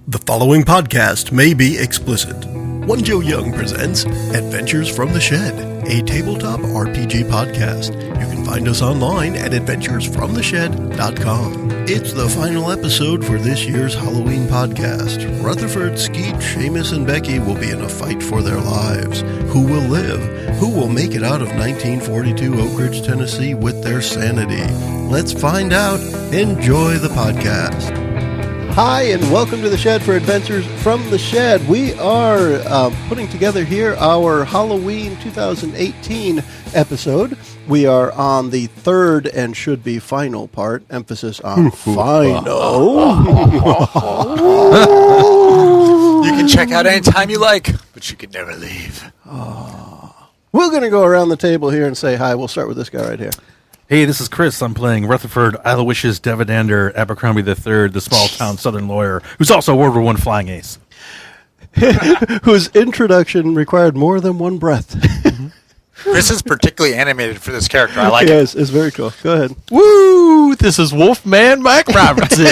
The following podcast may be explicit. One Joe Young presents Adventures from the Shed, a tabletop RPG podcast. You can find us online at adventuresfromtheshed.com. It's the final episode for this year's Halloween podcast. Rutherford, Skeet, Seamus, and Becky will be in a fight for their lives. Who will live? Who will make it out of 1942 Oak Ridge, Tennessee with their sanity? Let's find out. Enjoy the podcast. Hi, and welcome to the Shed for Adventures from the Shed. We are putting together here our Halloween 2018 episode. We are on the third and should be final part, emphasis on final. You can check out anytime you like, but you can never leave. We're going to go around the table here and say hi. We'll start with this guy right here. Hey, this is Chris. I'm playing Rutherford, Aloysius Devidander Abercrombie III, the small-town southern lawyer, who's also World War I flying ace. Whose introduction required more than one breath. Chris is particularly animated for this character. I like it. Yes, it's very cool. Go ahead. Woo! This is Wolfman Mike Robinson.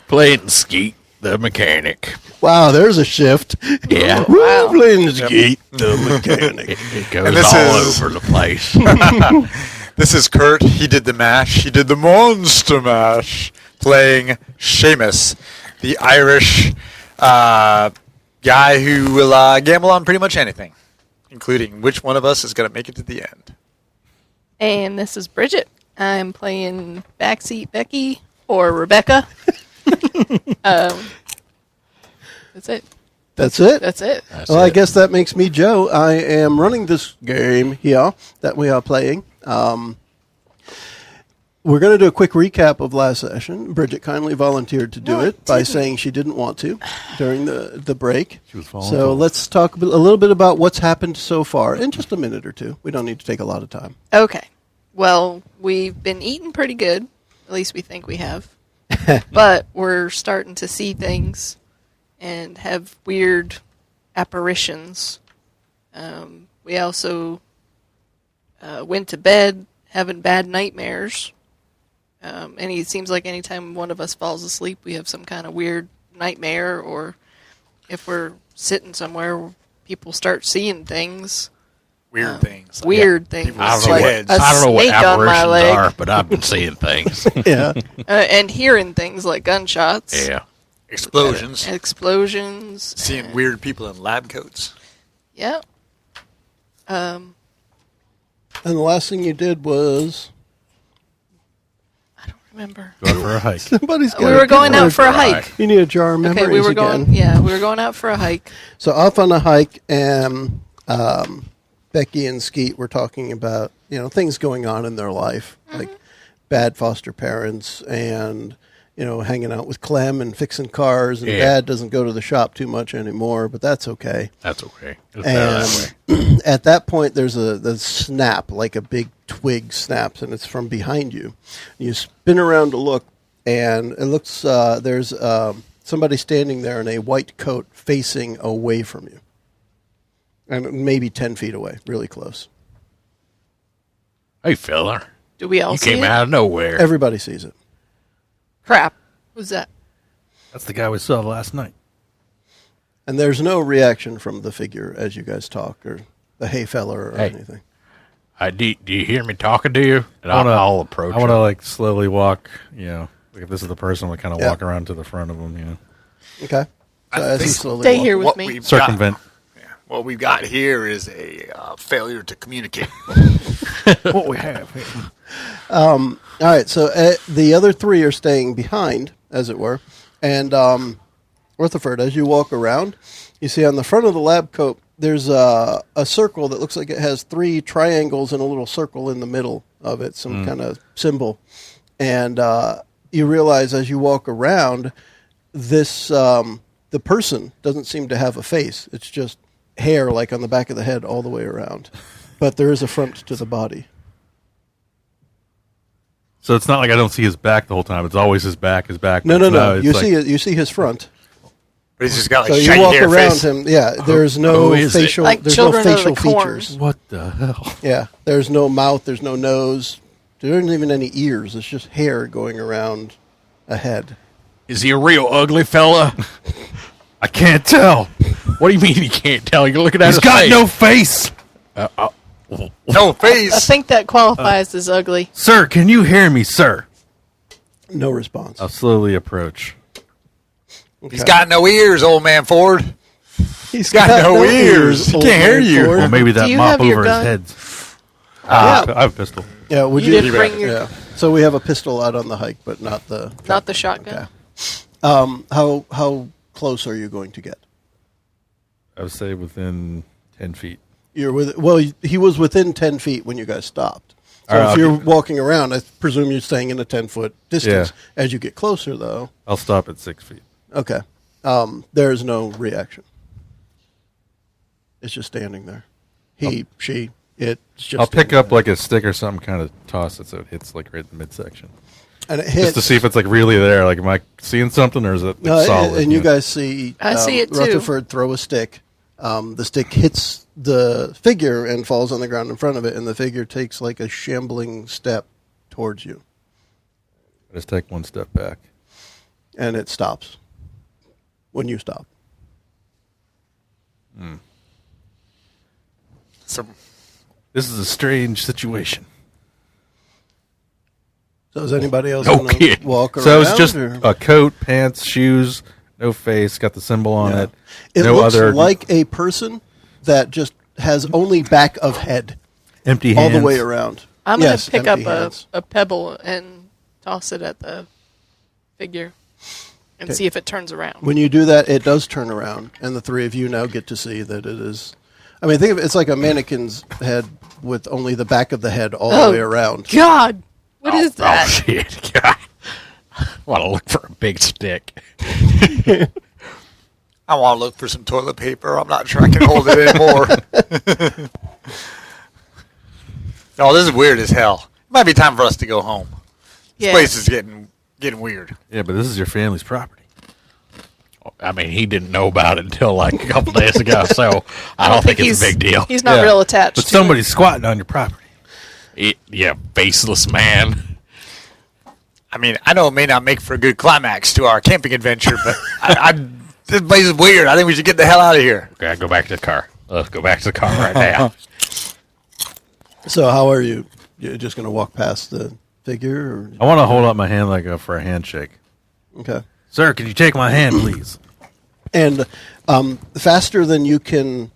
Playing Skeet, the mechanic. Wow, there's a shift. Yeah. Wow. Playing Skeet, the mechanic. It goes all over the place. This is Kurt. He did the mash. He did the monster mash. Playing Seamus, the Irish guy who will gamble on pretty much anything, including which one of us is going to make it to the end. And this is Bridget. I'm playing Backseat Becky, or Rebecca. That's it. That's it? That's it. Well, I guess that makes me Joe. I am running this game here that we are playing. We're going to do a quick recap of last session. Bridget kindly volunteered to do it by saying she didn't want to during the break. She was so let's talk a little bit about what's happened so far in just a minute or two. We don't need to take a lot of time. Okay. Well, we've been eating pretty good. At least we think we have. But we're starting to see things and have weird apparitions. We also went to bed having bad nightmares. And it seems like anytime one of us falls asleep, we have some kind of weird nightmare, or if we're sitting somewhere, people start seeing things. Weird things. Weird things. I don't like know a what snake on my apparitions leg. are, but I've been seeing things. Yeah. And hearing things like gunshots. Yeah. Explosions. Explosions. Seeing weird people in lab coats. Yeah. And the last thing you did was... I don't remember. Go for a hike. Somebody's got We were going out for a hike. You need a jar of memories Okay, we were again. going. We were going out for a hike. So off on a hike, and Becky and Skeet were talking about things going on in their life, like bad foster parents, and hanging out with Clem and fixing cars. And Dad doesn't go to the shop too much anymore, but that's okay. That's okay. It's And that way. at that point, there's the snap, like a big twig snaps, and it's from behind you. You spin around to look, and it looks there's somebody standing there in a white coat facing away from you. And maybe 10 feet away, really close. Hey, fella. Do we all You see came it? out of nowhere. Everybody sees it. Crap. Who's that? That's the guy we saw last night. And there's no reaction from the figure as you guys talk, or the hey fella or Hey. anything. Do you hear me talking to you? And I'll approach I want him. to slowly walk, like if this is the person, we kind of walk around to the front of him, Okay. I So as he think- slowly Stay walks- here with What me. we've circumvent. What we've got here is a failure to communicate. What we have here. All right, so the other three are staying behind, as it were. And Rutherford, as you walk around, you see on the front of the lab coat, there's a circle that looks like it has three triangles and a little circle in the middle of it, some kind of symbol. And you realize as you walk around, this the person doesn't seem to have a face. It's just hair, like on the back of the head, all the way around. But there is a front to the body. So it's not like I don't see his back the whole time. It's always his back. No. It's You like- see it. You see his front. But he's just got So like you shiny walk hair around face. him. Yeah, there's no who is it? facial. Like There's no Children of the facial Corn. features. What the hell? Yeah, there's no mouth. There's no nose. There aren't even any ears. It's just hair going around a head. Is he a real ugly fella? I can't tell. What do you mean you can't tell? You're looking at He's his got face. no face. No I face. think that qualifies as ugly. Sir, can you hear me, sir? No response. I'll slowly approach. He's got no ears, old man Ford. He's got no ears. He old can't hear man you. Ford. Well, maybe that Do you mop have your over his gun? head. Yeah. I have a pistol. Yeah, would You you? did bring your Yeah. So we have a pistol out on the hike, but not the shotgun. Okay. How close are you going to get? I would say within 10 feet. You're with. Well, he was within 10 feet when you guys stopped. So All right, if I'll you're get- walking around, I presume you're staying in a 10-foot distance. Yeah. As you get closer, though, I'll stop at 6 feet. okay, there is no reaction. It's just standing there. He, she, it's just. I'll pick standing up there. like a stick or something, kind of toss it so it hits like right in the midsection. and it Just hits to see if it's like really there. Like, am I seeing something or is it like, solid? And you guys see, I see it too. Rutherford throw a stick. The stick hits the figure and falls on the ground in front of it, and the figure takes like a shambling step towards you, I just take one step back. and it stops when you stop. So, This is a strange situation. So is anybody else No going to kidding. walk around? So it's just or- a coat, pants, shoes, no face, got the symbol on Yeah. it. It no looks other like a person that just has only back of head empty all hands. the way around. I'm going Yes, to pick up empty hands. a pebble and toss it at the figure and Okay. see if it turns around. When you do that, it does turn around, and the three of you now get to see that it is. I mean, think of it, it's like a mannequin's head with only the back of the head all Oh, the way around. God, what is that? Oh, shit. God. I want to look for a big stick. I want to look for some toilet paper. I'm not sure I can hold it anymore. Oh, this is weird as hell. It might be time for us to go home. This Yeah. place is getting weird. Yeah, but this is your family's property. I mean, he didn't know about it until like a couple days ago, so I don't think it's a big deal. He's not Yeah. real attached. But to somebody's squatting on your property. Yeah, faceless man. I mean, I know it may not make for a good climax to our camping adventure, but this place is weird. I think we should get the hell out of here. Okay, go back to the car. Let's go back to the car right now. So how are you? You're just going to walk past the figure? Or? I want to hold up my hand like for a handshake. Okay. Sir, could you take my hand, please? And faster than you can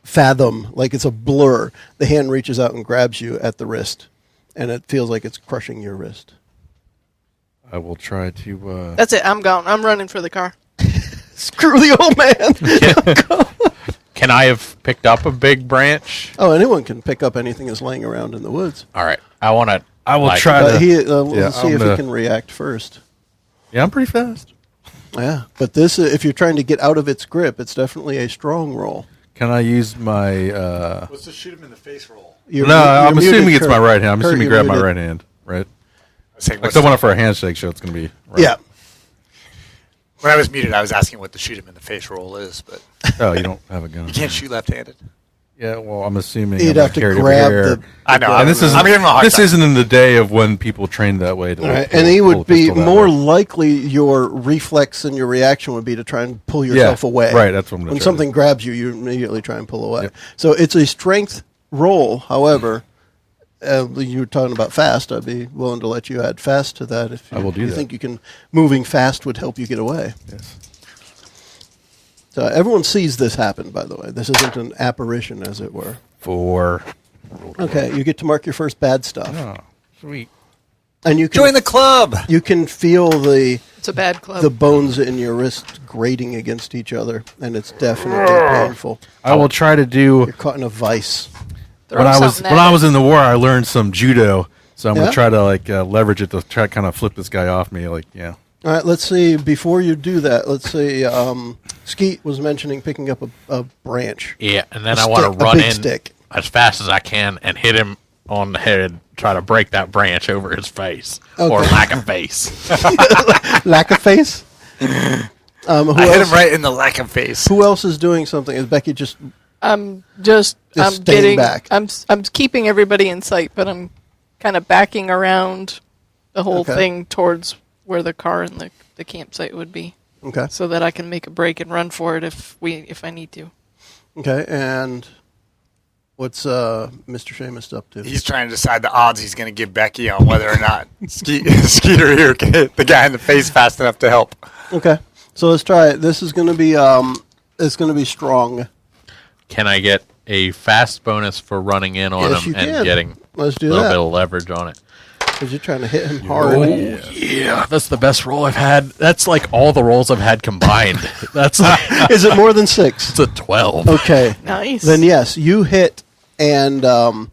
fathom, like it's a blur, the hand reaches out and grabs you at the wrist, and it feels like it's crushing your wrist. I will try to... That's it. I'm gone. I'm running for the car. Screw the old man! Can I have picked up a big branch? Oh, anyone can pick up anything that's laying around in the woods. All right. I want to. I will try But to... we'll Yeah, see I'm if he gonna- can react first. Yeah, I'm pretty fast. Yeah, but this, if you're trying to get out of its grip, it's definitely a strong roll. Can I use my... Let's just shoot him in the face roll. You're no, I'm muted, assuming it's Kurt. my right hand. I'm Kurt, assuming you you're grab my muted. right hand, right? Saying Like, I want it for a handshake, so it's going to be... Right. Yeah. When I was muted, I was asking what the shoot him in the face roll is, but Oh, you don't have a gun. you can't shoot left-handed. Yeah, well, I'm assuming You'd I'm have to carried over grab here. the. I know. And this isn't, I'm giving him a hard this time. isn't in the day of when people trained that way. To All right, pull- and he pull would a be pistol that more way. likely your reflex and your reaction would be to try and pull yourself away. right, that's what I'm gonna When try to something grabs you, you immediately try and pull away. Yep. So it's a strength roll. However, you were talking about fast. I'd be willing to let you add fast to that if you, I will do you that. think you can. Moving fast would help you get away. Yes. So everyone sees this happen. By the way, this isn't an apparition, as it were. 4. Okay, you get to mark your first bad stuff, Oh, sweet. and you can Join the club. you can feel the It's a bad club. the bones in your wrist grating against each other, and it's definitely painful. I will try to do... You're caught in a vice. Throw When something at I it. was in the war, I learned some judo, so I'm Yeah? gonna try to like leverage it to try to kind of flip this guy off me. Like, yeah, All right, let's see. Before you do that, let's see. Skeet was mentioning picking up a branch. Yeah, and then A I want stick, to a run big in stick. as fast as I can and hit him on the head, try to break that branch over his face or Okay. lack of face. Lack of face. Who I hit else? him right in the lack of face. Who else is doing something? Is Becky just? I'm Just I'm staying getting back. I'm keeping everybody in sight, but I'm kind of backing around the whole Okay. thing towards where the car and the campsite would be, Okay. so that I can make a break and run for it if I need to. Okay, and what's Mr. Seamus up to? He's trying to decide the odds he's going to give Becky on whether or not Skeeter here can hit the guy in the face fast enough to help. Okay, so let's try it. This is going to be it's going to be strong. Can I get a fast bonus for running in on Yes, him you and can. getting Let's a do little that. bit of leverage on it? Because you're trying to hit him hard. Yeah, that's the best roll I've had. That's like all the rolls I've had combined. That's like, Is it more than 6? it's a 12. Okay. Nice. Then yes, you hit, and the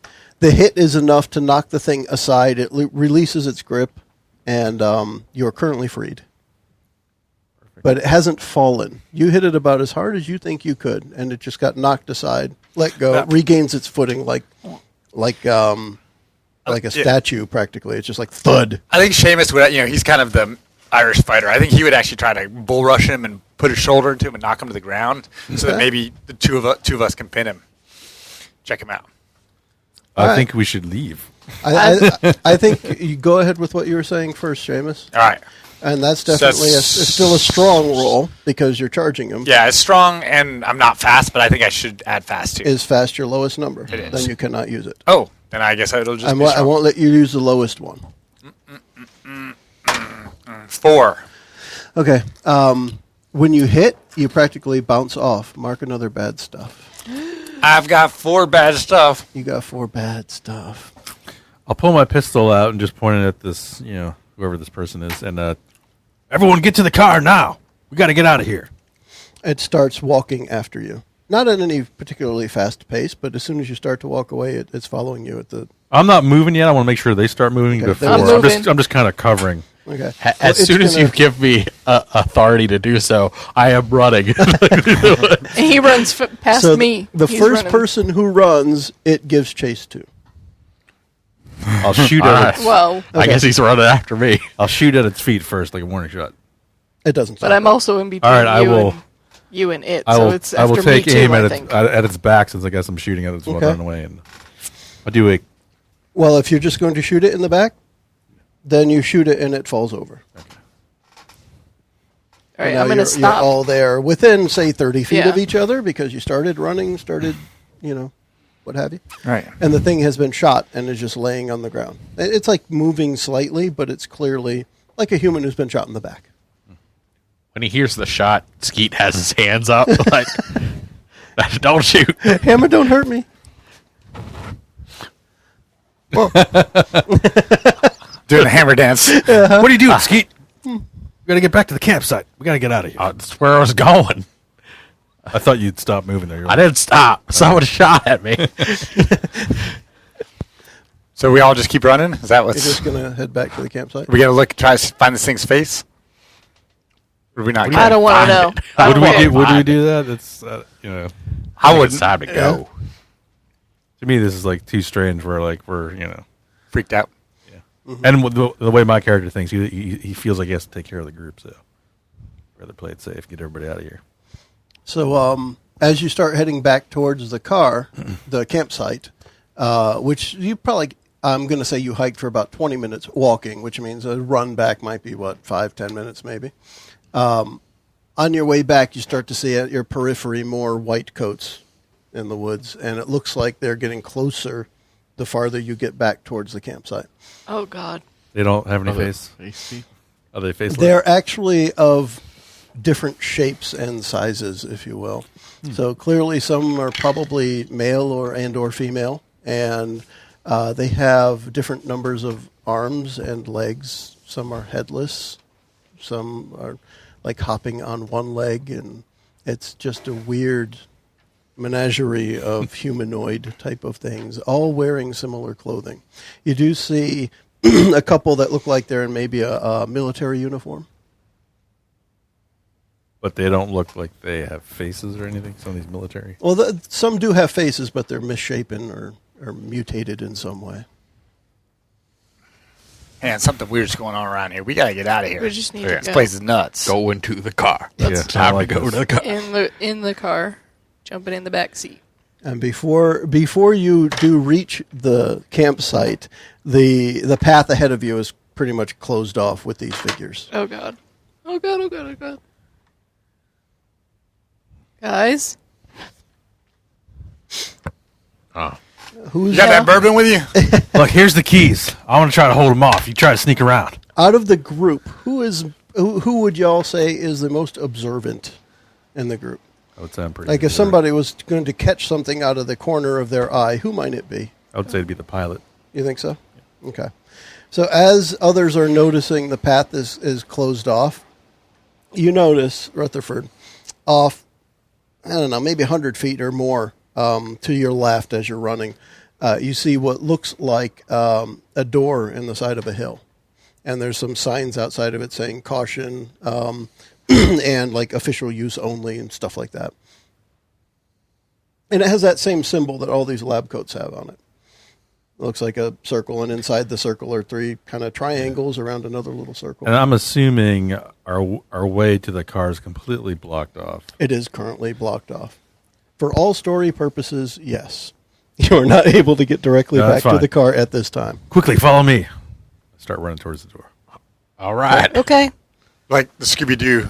hit is enough to knock the thing aside. It releases its grip, and you're currently freed. But it hasn't fallen. You hit it about as hard as you think you could, and it just got knocked aside, let go, regains its footing like a statue practically. It's just like thud. I think Seamus would, he's kind of the Irish fighter. I think he would actually try to bull rush him and put his shoulder into him and knock him to the ground so that maybe the two of us can pin him. Check him out. I think we should leave. I think you go ahead with what you were saying first, Seamus. All right. And that's definitely it's still a strong roll because you're charging him. Yeah, it's strong, and I'm not fast, but I think I should add fast too. Is fast your lowest number? It is. Then you cannot use it. Oh, then I guess it'll just be I strong. won't let you use the lowest one. 4. Okay. When you hit, you practically bounce off. Mark another bad stuff. I've got 4 bad stuff. You got 4 bad stuff. I'll pull my pistol out and just point it at this, whoever this person is, and everyone get to the car now. We got to get out of here. It starts walking after you. Not at any particularly fast pace, but as soon as you start to walk away, it's following you at the... I'm not moving yet. I want to make sure they start moving Okay, before. I'm moving. I'm just kind of covering. Okay. As soon as you give me authority to do so, I am running. And he runs past So me. the He's first running. person who runs, it gives chase to. I'll shoot All at right. it. Well, I guess he's running after me. I'll shoot at its feet first, like a warning shot. It doesn't stop. but I'm also in between All right, I will. and you and it, I so will. it's I after will take me too, aim I at think. its back since I guess I'm shooting at it. It's Okay. running away, and I'll do a. Well, if you're just going to shoot it in the back, then you shoot it and it falls over. All right, And now I'm going to you're stop. all there within, say, 30 feet Yeah. of each other because you started running, what have you. Right. And the thing has been shot and is just laying on the ground. It's like moving slightly, but it's clearly like a human who's been shot in the back. When he hears the shot, Skeet has his hands up, like, don't shoot. Hammer, don't hurt me. Doing the hammer dance. What are you doing, Skeet? We got to get back to the campsite. We got to get out of here. That's where I was going. I thought you'd stop moving there. You're I didn't stop. Someone shot at me. So we all just keep running? Is that You're what's... just going to head back to the campsite? we going to try to find this thing's face? Or do we not I don't want to know. I Would don't we care. do? Would we do that? It's I wouldn't. It's time to go. to me this is like too strange. We're Freaked out. and the way my character thinks, he feels like he has to take care of the group. So rather play it safe, get everybody out of here. So as you start heading back towards the car, the campsite, which you probably, I'm going to say you hiked for about 20 minutes walking, which means a run back might be, 5-10 minutes maybe. On your way back, you start to see at your periphery more white coats in the woods, and it looks like they're getting closer the farther you get back towards the campsite. Oh, God. They don't have any face. Are they faceless? They're actually of different shapes and sizes, if you will. So clearly some are probably male or female, and they have different numbers of arms and legs. Some are headless. Some are like hopping on one leg, and it's just a weird menagerie of humanoid type of things, all wearing similar clothing. You do see a couple that look like they're in maybe a military uniform. But they don't look like they have faces or anything. Some of these military. Well, some do have faces, but they're misshapen or mutated in some way. Man, something weird's going on around here. We got to get out of here. We just need to This go. place is nuts. Go into the car. Let's- Time I like to go this. to the car. In the car, jumping in the back seat. And before you do reach the campsite, the path ahead of you is pretty much closed off with these figures. Oh god. Oh god, oh god, oh god. Guys? Oh. Who's You got that bourbon with you? Look, here's the keys. I want to try to hold them off. You try to sneak around. out of the group? Who would y'all say is the most observant in the group? I would say I'm pretty. Like if observant. somebody was going to catch something out of the corner of their eye, who might it be? I would say it'd be the pilot. You think so? Yeah. Okay. So as others are noticing the path is closed off, you notice, Rutherford, off, I don't know, maybe 100 feet or more to your left as you're running, you see what looks like a door in the side of a hill. And there's some signs outside of it saying caution and like official use only and stuff like that. And it has that same symbol that all these lab coats have on it. It looks like a circle, and inside the circle are three kind of triangles around another little circle. And I'm assuming our way to the car is completely blocked off. It is currently blocked off. For all story purposes, yes. You are not able to get directly No, back that's to the fine. car at this time. Quickly, follow me. Start running towards the door. All right. Okay. Like the Scooby-Doo.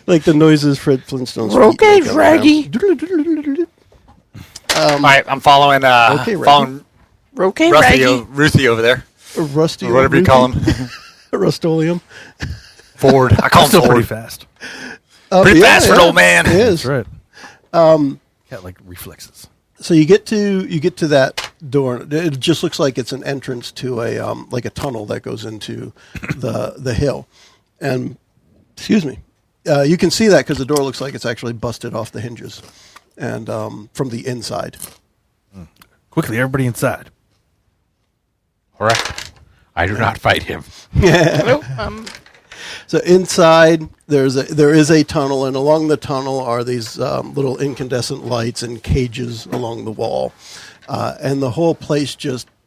Like the noises Fred Flintstone's Okay, feet make Raggy. around. All right, I'm following Okay, Raggy. following Okay, Ruthie over there. Rusty, Or whatever you call him. Rustolium. Ford. I call him Still pretty Ford. fast. Pretty fast for an old man. It is. That's right. Got like reflexes. So you get to that door. It just looks like it's an entrance to a like a tunnel that goes into the hill. And excuse me, you can see that because the door looks like it's actually busted off the hinges, and from the inside. Quickly, everybody inside. All right. I do not fight him. Nope. So inside there is a tunnel, and along the tunnel are these little incandescent lights and cages along the wall, and the whole place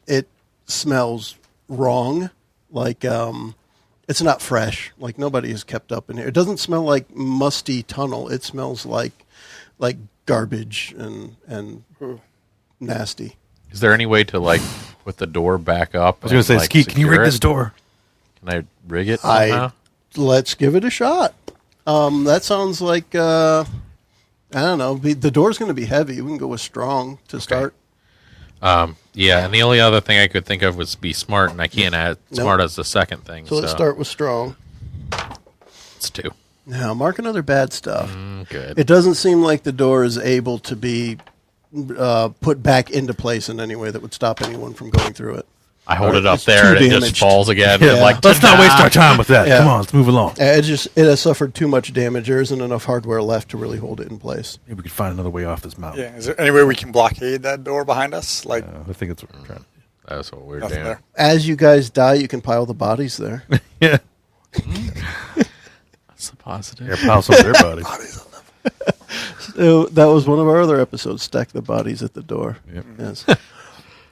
it smells wrong, like it's not fresh, like nobody has kept up in here. It doesn't smell like musty tunnel. It smells like garbage and nasty. Is there any way to like put the door back up? I was going to say, Skeet, can you rig this door? Can I rig it somehow? Let's give it a shot. That sounds like I don't know. The door's going to be heavy. We can go with strong to start. Yeah, and the only other thing I could think of was be smart, and I can't add smart as the second thing. So let's start with strong. It's 2. Now, mark another bad stuff. Good. It doesn't seem like the door is able to be put back into place in any way that would stop anyone from going through it. I hold it up It's there, too and it damaged. just falls again. Yeah. I'm like, Let's not waste our time with that. Yeah. Come on, let's move along. It has suffered too much damage. There isn't enough hardware left to really hold it in place. Maybe we could find another way off this mountain. Yeah. Is there any way we can blockade that door behind us? Like I think that's what we're trying to do. that's what we're nothing doing. there. As you guys die, you can pile the bodies there. Yeah. That's a positive. Yeah, pile some of their bodies. So that was one of our other episodes. Stack the bodies at the door. Yep. Yes.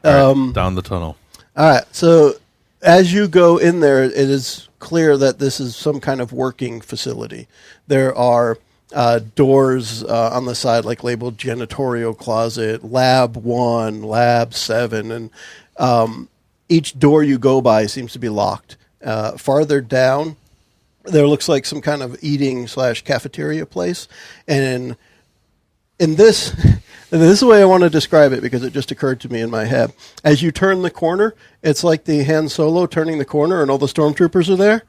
All right, down the tunnel. All right. So as you go in there, it is clear that this is some kind of working facility. There are doors on the side, like labeled janitorial closet, lab 1, lab 7, and each door you go by seems to be locked. Farther down, there looks like some kind of eating / cafeteria place, and in this, and this is the way I want to describe it because it just occurred to me in my head. As you turn the corner, it's like the Han Solo turning the corner and all the stormtroopers are there.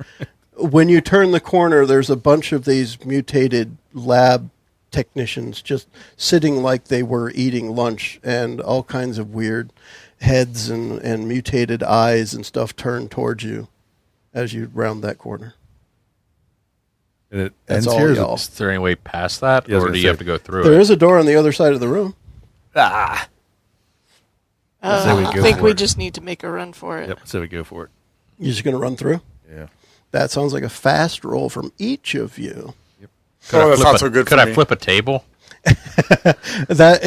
When you turn the corner, there's a bunch of these mutated lab technicians just sitting like they were eating lunch, and all kinds of weird heads and mutated eyes and stuff turned towards you as you round that corner. And it That's ends all here. y'all. Is there any way past that, Yeah, I was or gonna do you say, have to go through There it? is a door on the other side of the room. Ah. say we I go think for we it. just need to make a run for it. Yep, so we go for it. You're just going to run through? Yeah. That sounds like a fast roll from each of you. Could Oh, I that's flip not so good Could for I me. flip a table? That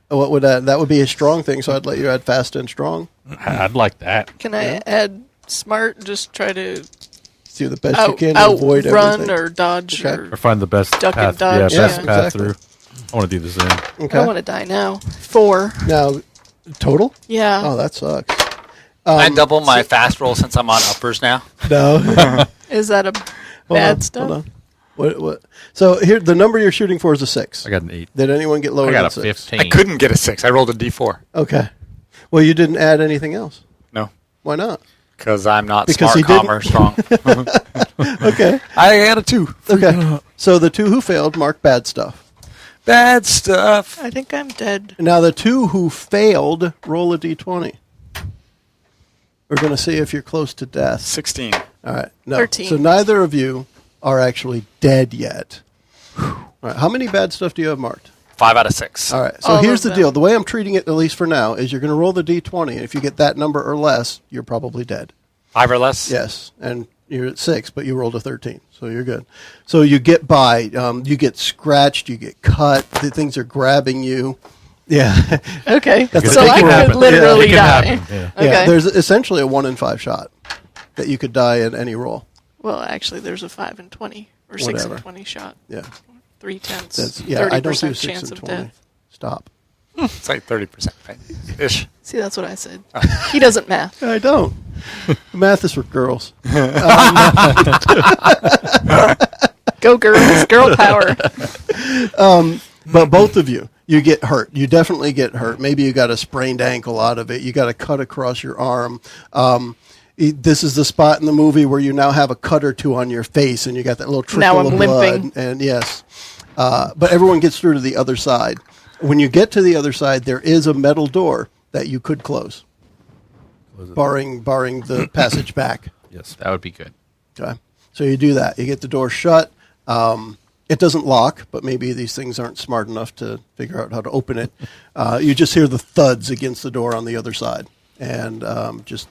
a what would that would be a strong thing? So I'd let you add fast and strong. I'd like that. Can I add smart? Just try to Do the best you can to avoid outrun everything. or dodge Okay. Or or find the best Duck and path. dodge, Yeah, best yeah. path Exactly. through. I want to do this in. Okay. I don't want to die now. 4. Now, total? Yeah. Oh, that sucks. I double my fast roll since I'm on uppers now. No. Is that a bad stuff? Hold on. What? So here, the number you're shooting for is a 6. I got an 8. Did anyone get lower I got a than 6? 15. I couldn't get a 6. I rolled a D4. Okay. Well, you didn't add anything else. No. Why not? Because I'm not Because smart, he calm, didn't. or strong. Okay. I had a 2. Okay. So the 2 who failed mark bad stuff. Bad stuff. I think I'm dead. Now the 2 who failed, roll a d20. We're going to see if you're close to death. 16. All right. No. 13. So neither of you are actually dead yet. All right. How many bad stuff do you have marked? 5 out of 6. All right. So All here's of the them. deal. The way I'm treating it, at least for now, is you're going to roll the d20, and if you get that number or less, you're probably dead. 5 or less? Yes. And you're at 6, but you rolled a 13, so you're good. So you get by. You get scratched. You get cut. The things are grabbing you. Yeah. Okay. That's So what I can could happen. literally It can die. happen, yeah. Okay. Yeah. There's essentially a 1 in 5 shot that you could die in any roll. Well, actually, there's a 5 and 20 or 6 Whatever. and 20 shot. Yeah. 3/10. That's I don't do 30% 6 chance and of 20. death. Stop. It's like 30%. Right? Ish. See, that's what I said. He doesn't math. I don't. Math is for girls. Go girls, girl power. But both of you, you get hurt. You definitely get hurt. Maybe you got a sprained ankle out of it. You got a cut across your arm. This is the spot in the movie where you now have a cut or 2 on your face, and you got that little trickle Now I'm of blood. limping. And yes, but everyone gets through to the other side. When you get to the other side, there is a metal door that you could close, barring the passage back. Yes. That would be good. Okay, so you do that. You get the door shut. It doesn't lock, but maybe these things aren't smart enough to figure out how to open it. You just hear the thuds against the door on the other side, and just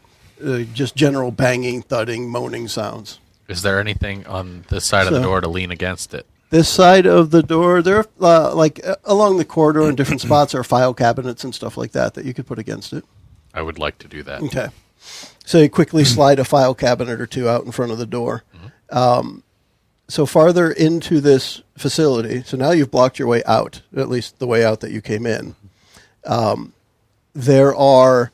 general banging, thudding, moaning sounds. Is there anything on this side of the door to lean against it? This side of the door, there, along the corridor in different spots, are file cabinets and stuff like that you could put against it. I would like to do that. Okay. So you quickly slide a file cabinet or 2 out in front of the door. So farther into this facility, so now you've blocked your way out, at least the way out that you came in. There are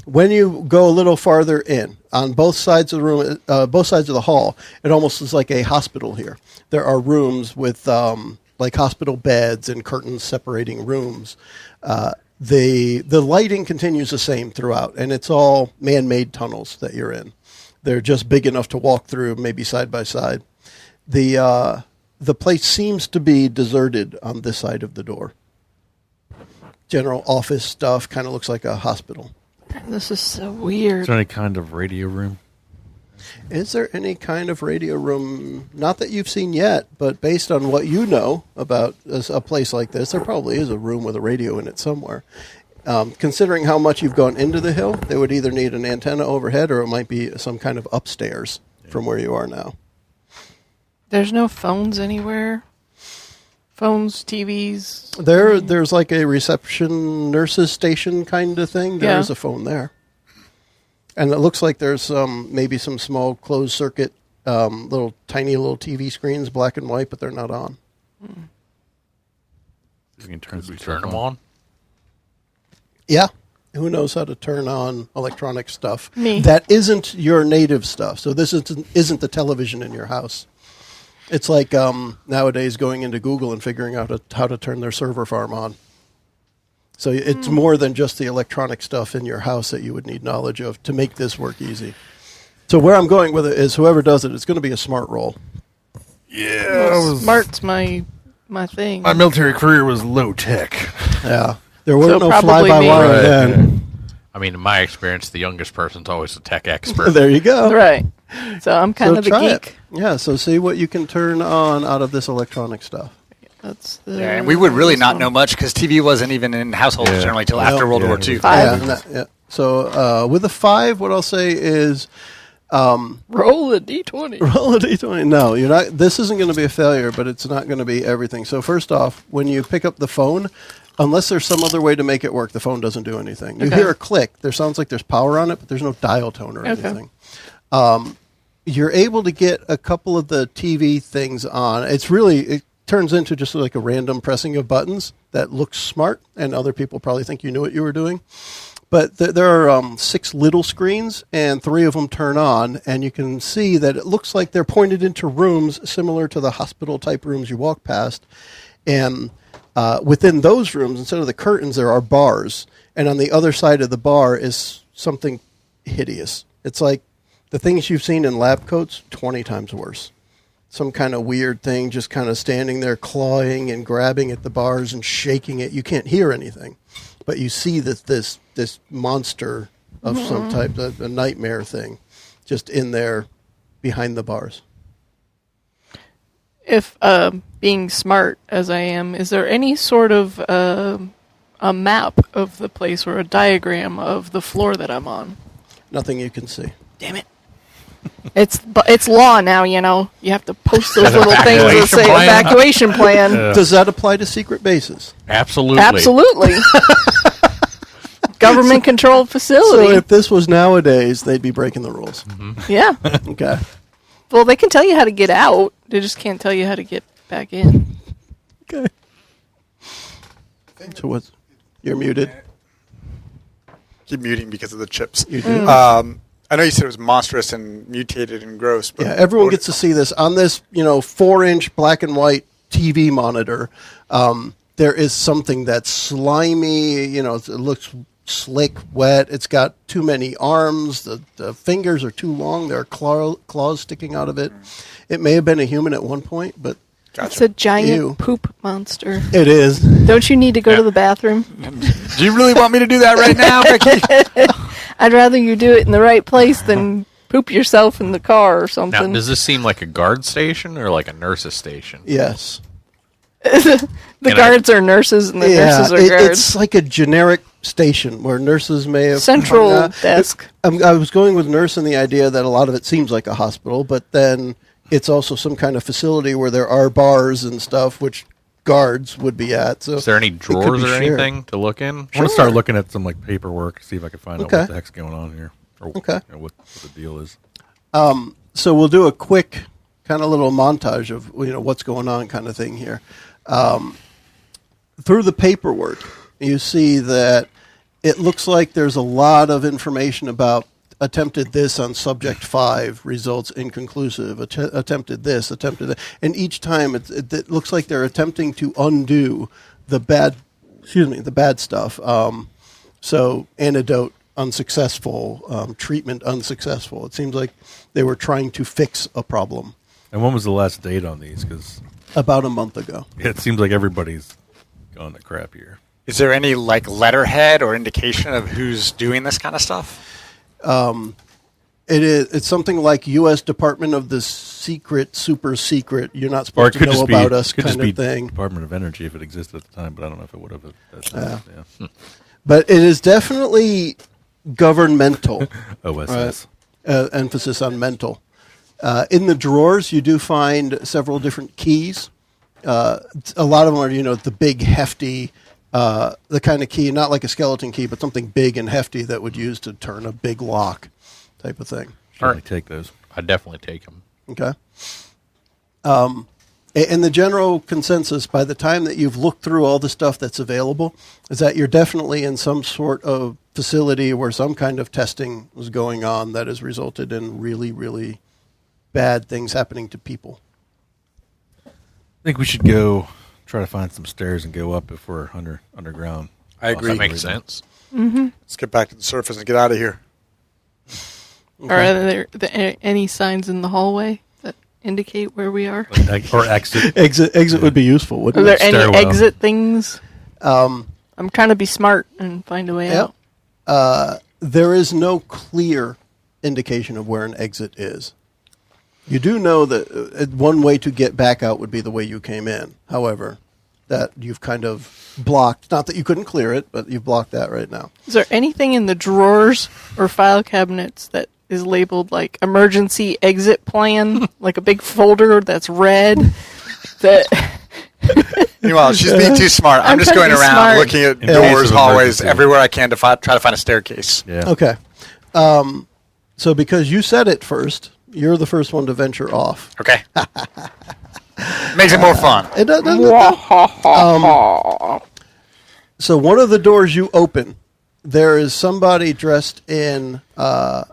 when you go a little farther in, on both sides of the room, both sides of the hall, it almost is like a hospital here. There are rooms with like hospital beds and curtains separating rooms. The lighting continues the same throughout, and it's all man-made tunnels that you're in. They're just big enough to walk through, maybe side by side. The place seems to be deserted on this side of the door. General office stuff, kind of looks like a hospital. This is so Is weird. there any kind of radio room? Is there any kind of radio room, not that you've seen yet, but based on what you know about a place like this, there probably is a room with a radio in it somewhere. Considering how much you've gone into the hill, they would either need an antenna overhead or it might be some kind of upstairs from where you are now. There's no phones anywhere. Phones, TVs. There's like a reception nurses station kind of thing. There is a phone there. And it looks like there's maybe some small closed circuit, tiny little TV screens, black and white, but they're not on. You can turn Them on? Yeah. Who knows how to turn on electronic stuff? Me. That isn't your native stuff. So this isn't the television in your house. It's like nowadays going into Google and figuring out how to turn their server farm on. So it's more than just the electronic stuff in your house that you would need knowledge of to make this work easy. So where I'm going with it is whoever does it, it's going to be a smart roll. Well, smart's my thing. My military career was low tech. Yeah. There weren't no probably me. fly-by-wire Right. then. I mean, in my experience, the youngest person's always a tech expert. There you go. Right. So I'm kind of the try geek. it. Yeah, so see what you can turn on out of this electronic stuff. That's Yeah, and we would really not know much because TV wasn't even in households generally till after World War II. Five. Yeah. So with a 5, what I'll say is Roll a d20. roll a d20. No, you're not. This isn't going to be a failure, but it's not going to be everything. So first off, when you pick up the phone, unless there's some other way to make it work, the phone doesn't do anything. You Okay. hear a click. There sounds like there's power on it, but there's no dial tone or Okay. anything. You're able to get a couple of the TV things on. It turns into just like a random pressing of buttons that looks smart, and other people probably think you knew what you were doing. But there are 6 little screens, and 3 of them turn on, and you can see that it looks like they're pointed into rooms similar to the hospital-type rooms you walk past. And within those rooms, instead of the curtains, there are bars. And on the other side of the bar is something hideous. It's like the things you've seen in lab coats, 20 times worse. Some kind of weird thing just kind of standing there clawing and grabbing at the bars and shaking it. You can't hear anything. But you see this monster of some type, a nightmare thing, just in there behind the bars. If being smart as I am, is there any sort of a map of the place or a diagram of the floor that I'm on? Nothing you can see. Damn it. It's law now, you know. You have to post those little things that say evacuation plan. Does that apply to secret bases? Absolutely. Absolutely. Government-controlled facility. So if this was nowadays, they'd be breaking the rules. Yeah. Okay. Well, they can tell you how to get out. They just can't tell you how to get back in. Okay. So what's... You're muted. Keep muting because of the chips. You do? I know you said it was monstrous and mutated and gross. But Yeah, everyone gets to see this. On this, 4-inch black and white TV monitor, there is something that's slimy, it looks slick, wet. It's got too many arms. The fingers are too long. There are claws sticking out of it. It may have been a human at one point, but... Gotcha. It's a giant Ew. poop monster. It is. Don't you need to go to the bathroom? Do you really want me to do that right now, Becky? I'd rather you do it in the right place than poop yourself in the car or Now, something. does this seem like a guard station or like a nurse's station? Yes. The guards are nurses and the nurses are guards. It's like a generic station where nurses may have... Central desk. I was going with nurse in the idea that a lot of it seems like a hospital, but then it's also some kind of facility where there are bars and stuff, which guards would be at. So Is there any it could drawers be or shared. anything to look in? I want to start looking at some paperwork, see if I can find out Okay. what the heck's going on here, or Okay. what the deal is. So we'll do a quick kind of little montage of what's going on kind of thing here. Through the paperwork, you see that it looks like there's a lot of information about attempted this on subject 5, results inconclusive, attempted this, attempted that. And each time it looks like they're attempting to undo the bad stuff. So antidote unsuccessful, treatment unsuccessful. It seems like they were trying to fix a problem. And when was the last date on these? Because About a month ago. it seems like everybody's gone to crap here. Is there any letterhead or indication of who's doing this kind of stuff? It's something like U.S. Department of the Secret, super secret. You're not Or supposed it to could know just about be, us could kind just be of thing. Department of Energy if it existed at the time, but I don't know if it would have. Yeah. But it is definitely governmental. OSS. Emphasis on mental. In the drawers, you do find several different keys. A lot of them are, the big, hefty, the kind of key, not like a skeleton key, but something big and hefty that would use to turn a big lock type of thing. Certainly take those. I definitely take them. Okay. And the general consensus, by the time that you've looked through all the stuff that's available, is that you're definitely in some sort of facility where some kind of testing was going on that has resulted in really, really bad things happening to people. I think we should go try to find some stairs and go up if we're underground. I agree. That makes sense. Let's get back to the surface and get out of here. Okay. Are there any signs in the hallway that indicate where we are? Or exit. Exit would be useful, Are wouldn't there it? any Stairwell. exit things? Um, I'm trying to be smart and find a way Yep. out. There is no clear indication of where an exit is. You do know that one way to get back out would be the way you came in. However, that you've kind of blocked. Not that you couldn't clear it, but you've blocked that right now. Is there anything in the drawers or file cabinets that is labeled like emergency exit plan, like a big folder that's red? That Meanwhile, she's being too smart. I'm just trying going to be around smart. looking at In case doors, of hallways, emergency. everywhere I can to try to find a staircase. Yeah. Okay. So because you said it first, you're the first one to venture off. Okay. Makes it more fun. It does, So one of the doors you open, there is somebody dressed in, I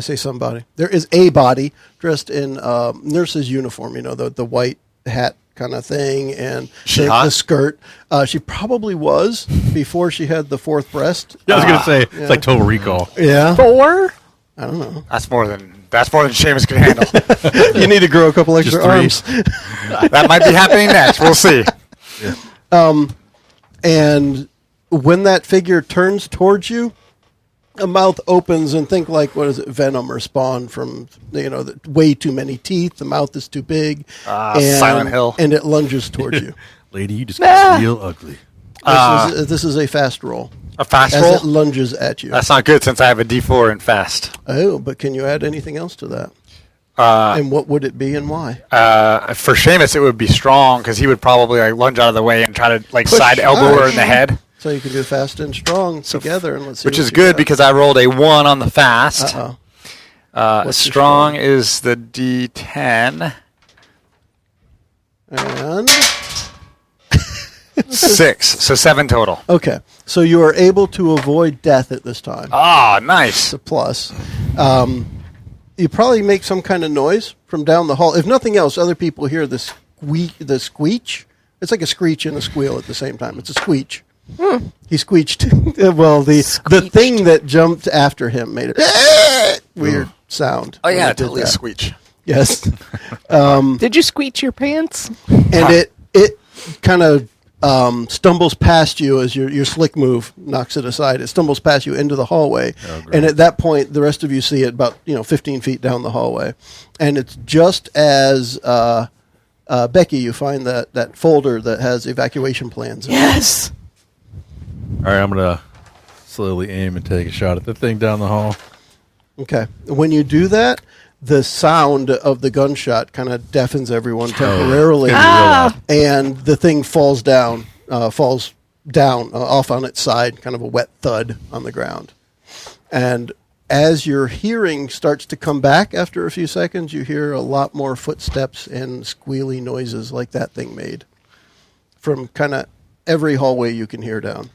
say somebody, there is a body dressed in nurse's uniform, the white hat kind of thing and the skirt. She probably was before she had the fourth breast. Yeah, I was going to say, it's like Total Recall. Yeah. 4? I don't know. That's more than Seamus can handle. You need to grow a couple extra Just 3. arms. That might be happening next. We'll see. And when that figure turns towards you, a mouth opens and think like, what is it, venom or spawn from, way too many teeth. The mouth is too big. Silent Hill. And it lunges towards you. Lady, you just got real ugly. This is a fast roll. A fast as roll? it lunges at you. That's not good since I have a D4 in fast. Oh, but can you add anything else to that? And what would it be and why? For Seamus, it would be strong because he would probably lunge out of the way and try to side elbow her in the head. So you can do fast and strong together, and let's see. Which is good because I rolled a 1 on the fast. Strong is the D10. And 6, so 7 total. Okay, so you are able to avoid death at this time. Ah, nice. It's a plus. You probably make some kind of noise from down the hall. If nothing else, other people hear the squeech. It's like a screech and a squeal at the same time. It's a squeech. He squeeched. Well, the thing that jumped after him made a weird sound. Oh yeah, totally a squeech. Yes. Did you squeech your pants? And it kind of stumbles past you as your slick move knocks it aside. It stumbles past you into the hallway. And at that point, the rest of you see it about 15 feet down the hallway. And it's just as Becky, you find that folder that has evacuation plans in it. Yes. All right, I'm going to slowly aim and take a shot at the thing down the hall. Okay. When you do that, the sound of the gunshot kind of deafens everyone temporarily, and the thing falls down off on its side, kind of a wet thud on the ground. And as your hearing starts to come back after a few seconds, you hear a lot more footsteps and squealy noises like that thing made from kind of every hallway you can hear down.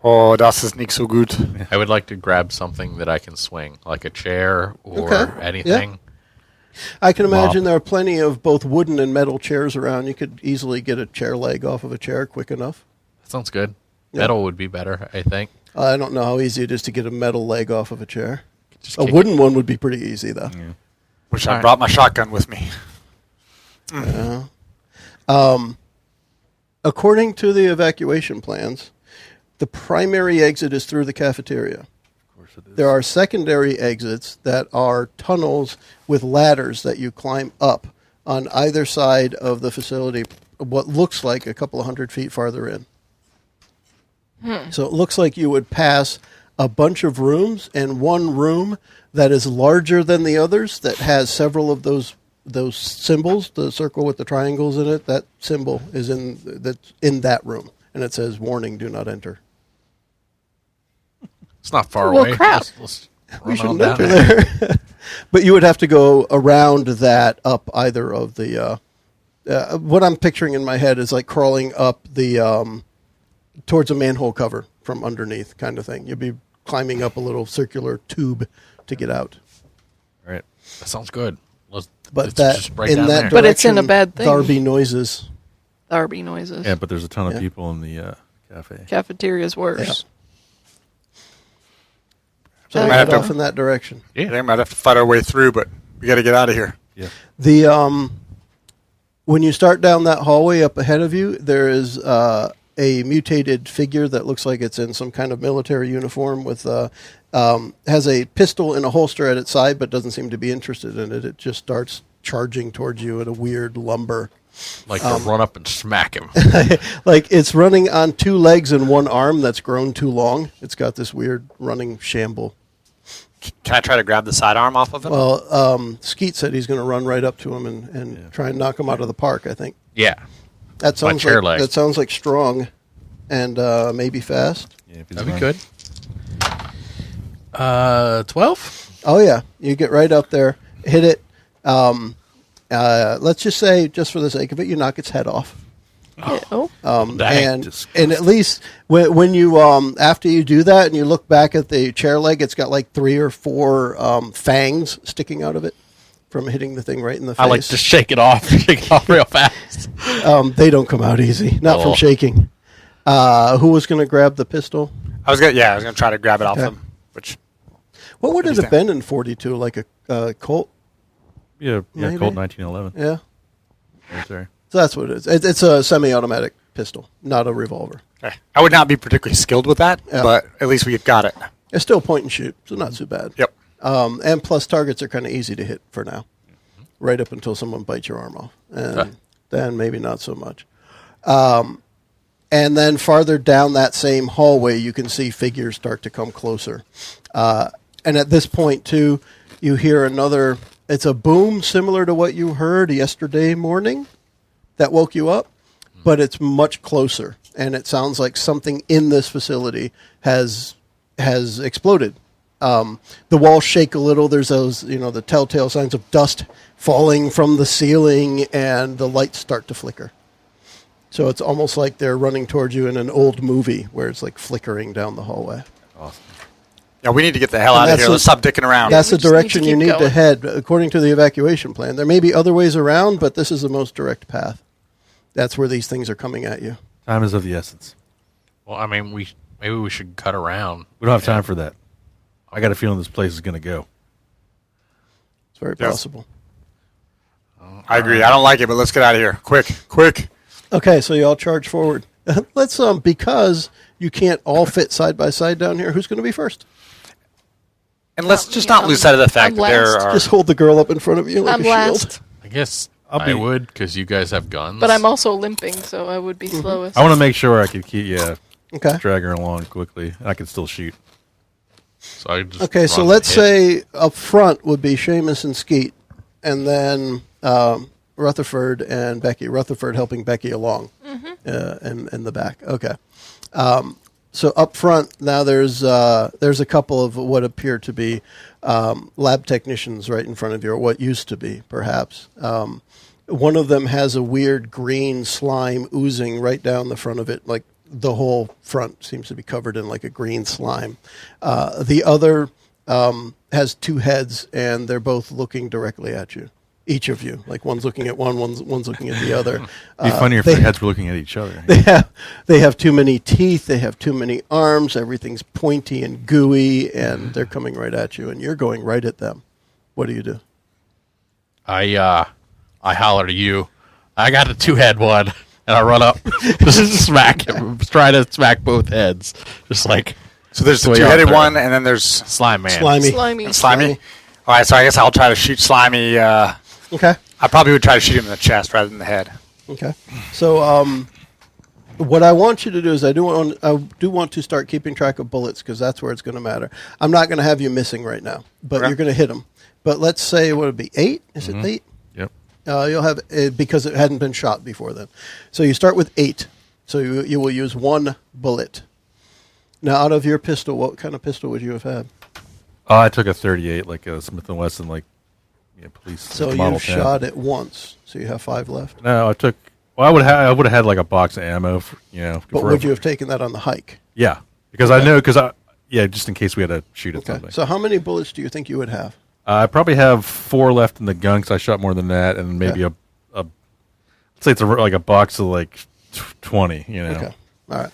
Oh, das ist nicht so gut. I would like to grab something that I can swing, like a chair or anything. Yeah. I can imagine there are plenty of both wooden and metal chairs around. You could easily get a chair leg off of a chair quick enough. That sounds good. Yeah. Metal would be better, I think. I don't know how easy it is to get a metal leg off of a chair. A wooden one would be pretty easy, though. Yeah. Wish I brought my shotgun with me. According to the evacuation plans, the primary exit is through the cafeteria. Of course it is. There are secondary exits that are tunnels with ladders that you climb up on either side of the facility, what looks like a couple of 100 feet farther in. So it looks like you would pass a bunch of rooms, and one room that is larger than the others that has several of those symbols, the circle with the triangles in it, that symbol is in that room, and it says, "Warning, do not enter." It's not far Well, away. crap. Let's We run should on down enter there. there. But you would have to go around that up either of the... what I'm picturing in my head is like crawling up the... towards a manhole cover from underneath kind of thing. You'd be climbing up a little circular tube to get out. All right. That sounds good. Let's But just break in down that there. But it's in a direction, bad thing. There'll be noises. Darby noises. Yeah, but there's a ton of Yeah. people in the cafe. Cafeteria's worse. So Okay. we Might have head to- off in that direction. Yeah, they might have to fight our way through, but we got to get out of here. Yeah. The when you start down that hallway up ahead of you, there is a mutated figure that looks like it's in some kind of military uniform with has a pistol in a holster at its side, but doesn't seem to be interested in it. It just starts charging towards you at a weird lumber. Like to run up and smack him. Like it's running on two legs and one arm that's grown too long. It's got this weird running shamble. Can I try to grab the sidearm off of him? Well, Skeet said he's going to run right up to him and try and knock him out of the park, I think. Yeah. That sounds chair like leg. that sounds like strong and maybe fast. Yeah, if he's That'd be around. good. 12? Oh yeah, you get right up there, hit it. Let's just say, just for the sake of it, you knock its head off. Oh, Dang. And at least when you after you do that and you look back at the chair leg, it's got like 3 or 4 fangs sticking out of it from hitting the thing right in the face. I like to shake it off real fast. They don't come out easy, not from shaking. Who was going to grab the pistol? I was gonna try to grab it off them. Which What would it have been in 42? Like a Colt? Yeah, Maybe. Colt 1911. Yeah. Oh, sorry. So that's what it is. It's a semi-automatic pistol, not a revolver. I would not be particularly skilled with that, but at least we got it. It's still point and shoot, so not too bad. Yep. And plus, targets are kind of easy to hit for now, right up until someone bites your arm off, and then maybe not so much. And then farther down that same hallway, you can see figures start to come closer. And at this point, too, you hear another. It's a boom similar to what you heard yesterday morning that woke you up, but it's much closer, and it sounds like something in this facility has exploded. The walls shake a little. There's those, the telltale signs of dust falling from the ceiling, and the lights start to flicker. So it's almost like they're running towards you in an old movie where it's like flickering down the hallway. Awesome. Yeah, we need to get the hell out of here. Let's stop dicking around. That's the we just direction need to you keep need to going. head, according to the evacuation plan. There may be other ways around, but this is the most direct path. That's where these things are coming at you. Time is of the essence. Well, I mean, maybe we should cut around. We don't have time for that. I got a feeling this place is going to go. It's very possible. I agree. I don't like it, but let's get out of here. Quick. Okay, so you all charge forward. Let's because you can't all fit side by side down here. Who's going to be first? And let's just not lose sight of the fact I'm that there last. are... Just hold the girl up in front of you like I'm a shield. last, I guess I would, because you guys have guns. but I'm also limping, so I would be slowest. I want to make sure I could keep Okay. drag her along quickly. I can still shoot. So I just Okay, so run let's and hit. say up front would be Seamus and Skeet, and then Rutherford and Becky. Rutherford helping Becky along in the back. Okay. So up front now there's a couple of what appear to be lab technicians right in front of you, or what used to be, perhaps. One of them has a weird green slime oozing right down the front of it, like the whole front seems to be covered in like a green slime. The other has 2 heads, and they're both looking directly at you. Each of you, like one's looking at one's looking at the other. It'd be funnier if their heads were looking at each other. They have too many teeth. They have too many arms. Everything's pointy and gooey, and they're coming right at you, and you're going right at them. What do you do? I holler to you. I got the 2-head one, and I run up, just try to smack both heads, just like. So there's the way 2-headed out there. one, and then there's Slime man. Slimy. Slimy. All right, so I guess I'll try to shoot Slimy. Okay. I probably would try to shoot him in the chest rather than the head. Okay. So what I want you to do is I do want to start keeping track of bullets, because that's where it's going to matter. I'm not going to have you missing right now, but Okay. you're going to hit them. But let's say what would it be 8? Is it 8? Yep. You'll have because it hadn't been shot before then. So you start with 8. So you will use 1 bullet. Now, out of your pistol, what kind of pistol would you have had? Oh, I took a 38, like a Smith & Wesson, police So Model you've 10. shot it once. So you have 5 left. No, I took. Well, I would have had like a box of ammo. But would you have taken that on the hike? Yeah, because I know just in case we had to shoot at Okay. something. So how many bullets do you think you would have? I probably have 4 left in the gun because I shot more than that, and maybe Okay. let's say it's like a box of like 20. Okay. All right.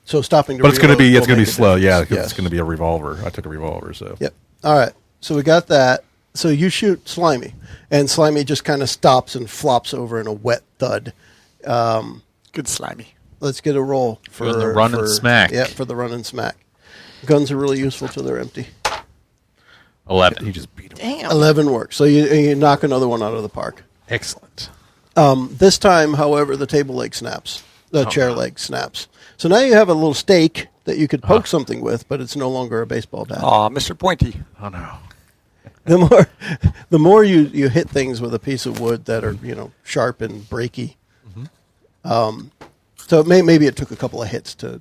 So stopping to But it's going to be reload will make a slow. Yeah, difference. because it's going to be a revolver. I took a revolver, so. Yep. All right. So we got that. So you shoot Slimy, and Slimy just kind of stops and flops over in a wet thud. Good Slimy. Let's get a roll for Doing the run and smack. Yeah, for the run and smack. Guns are really useful till they're empty. 11. He just beat him. Damn. 11 works. So you knock another one out of the park. Excellent. This time, however, the table leg snaps. The chair leg snaps. So now you have a little stake that you could poke something with, but it's no longer a baseball bat. Aw, Mr. Pointy. Oh, no. The more you hit things with a piece of wood that are sharp and breaky. So maybe it took a couple of hits to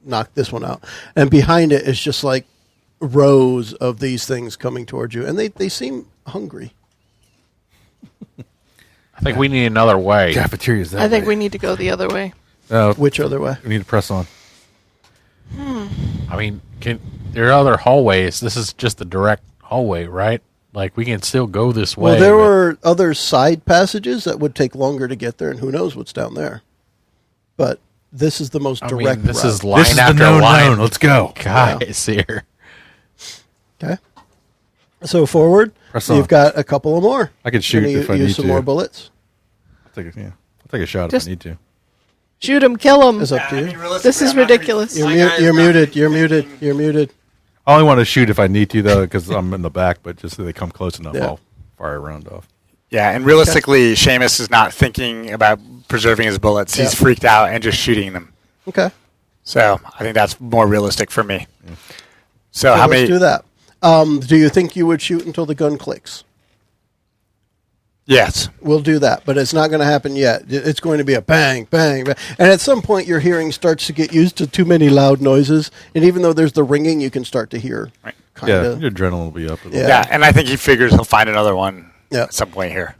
knock this one out. And behind it is just like rows of these things coming towards you, and they seem hungry. I think we need another way. Cafeteria's that I think way. we need to go the other way. Which other way? We need to press on. I mean, there are other hallways. This is just the direct hallway, right? Like, we can still go this way. Well, there but- were other side passages that would take longer to get there, and who knows what's down there. But this is the most I direct mean, this route. is line This is the after known line. known. Let's go. Guys here. Okay. So forward. Press You've on. got a couple of more. I could shoot Gonna if I use need some to. more bullets. I'll take a shot Just- if I need to. Shoot him, kill him. It's up to you. This is ridiculous. You're muted. You're muted. I only want to shoot if I need to, though, because I'm in the back, but just so they come close enough, Yeah. I'll fire a round off. Yeah, and realistically, Seamus is not thinking about preserving his bullets. He's Yeah. freaked out and just shooting them. Okay. So I think that's more realistic for me. So So how let's many? do that. Do you think you would shoot until the gun clicks? Yes. We'll do that, but it's not going to happen yet. It's going to be a bang, bang, bang. And at some point, your hearing starts to get used to too many loud noises. And even though there's the ringing, you can start to hear. Right. Kind Yeah, of. your adrenaline will be up. A little. Yeah. Yeah, and I think he figures he'll find another one Yeah. at some point here.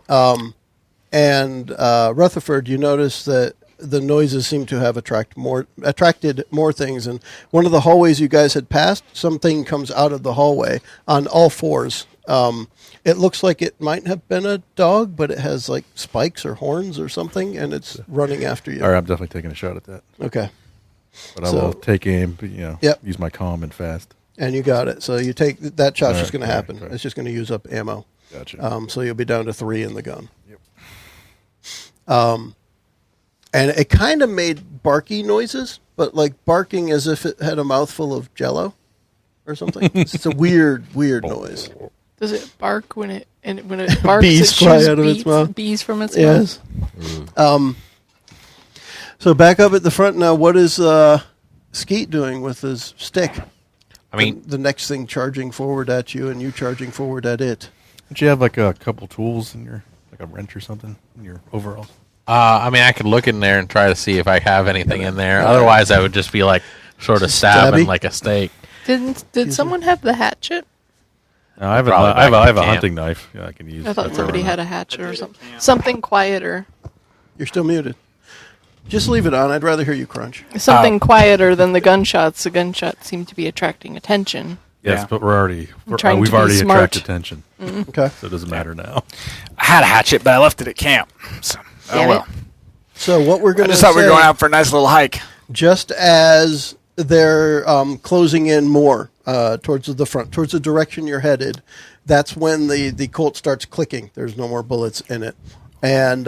And Rutherford, you notice that the noises seem to have attracted more things. And one of the hallways you guys had passed, something comes out of the hallway on all fours. It looks like it might have been a dog, but it has like spikes or horns or something, and it's running after you. All right, I'm definitely taking a shot at that. Okay. But I So- will take aim, but, Yep. use my calm and fast. And you got it. So you take that shot's All just right, going to all right, happen. all right. It's just going to use up ammo. Gotcha. So you'll be down to 3 in the gun. And it kind of made barky noises, but like barking as if it had a mouthful of Jello or something. It's a weird noise. Does it bark when it barks? Bees it fly shoots out of its mouth. Bees from its Yes. So back up at the front now. What is Skeet doing with his stick? I mean, The next thing charging forward at you, and you charging forward at it. Don't you have like a couple tools in your, like a wrench or something in your overalls? I could look in there and try to see if I have anything in there. Otherwise, I would just be like sort of stabbing stabby? like a steak. Did someone have the hatchet? No, I have Probably I have back a in camp. hunting knife. Yeah, I can use. I thought That's somebody all had a hatchet or something. Something quieter. You're still muted. Just leave it on. I'd rather hear you crunch. Something quieter than the gunshots. The gunshots seem to be attracting attention. Yes, Yeah. but trying we've to be already smart. attracted attention, Okay. so it doesn't matter now. I had a hatchet, but I left it at camp. So, Damn well. it. So what we're I going to just say, thought we were going out for a nice little hike. just as they're closing in more towards the front, towards the direction you're headed, that's when the Colt starts clicking. There's no more bullets in it. And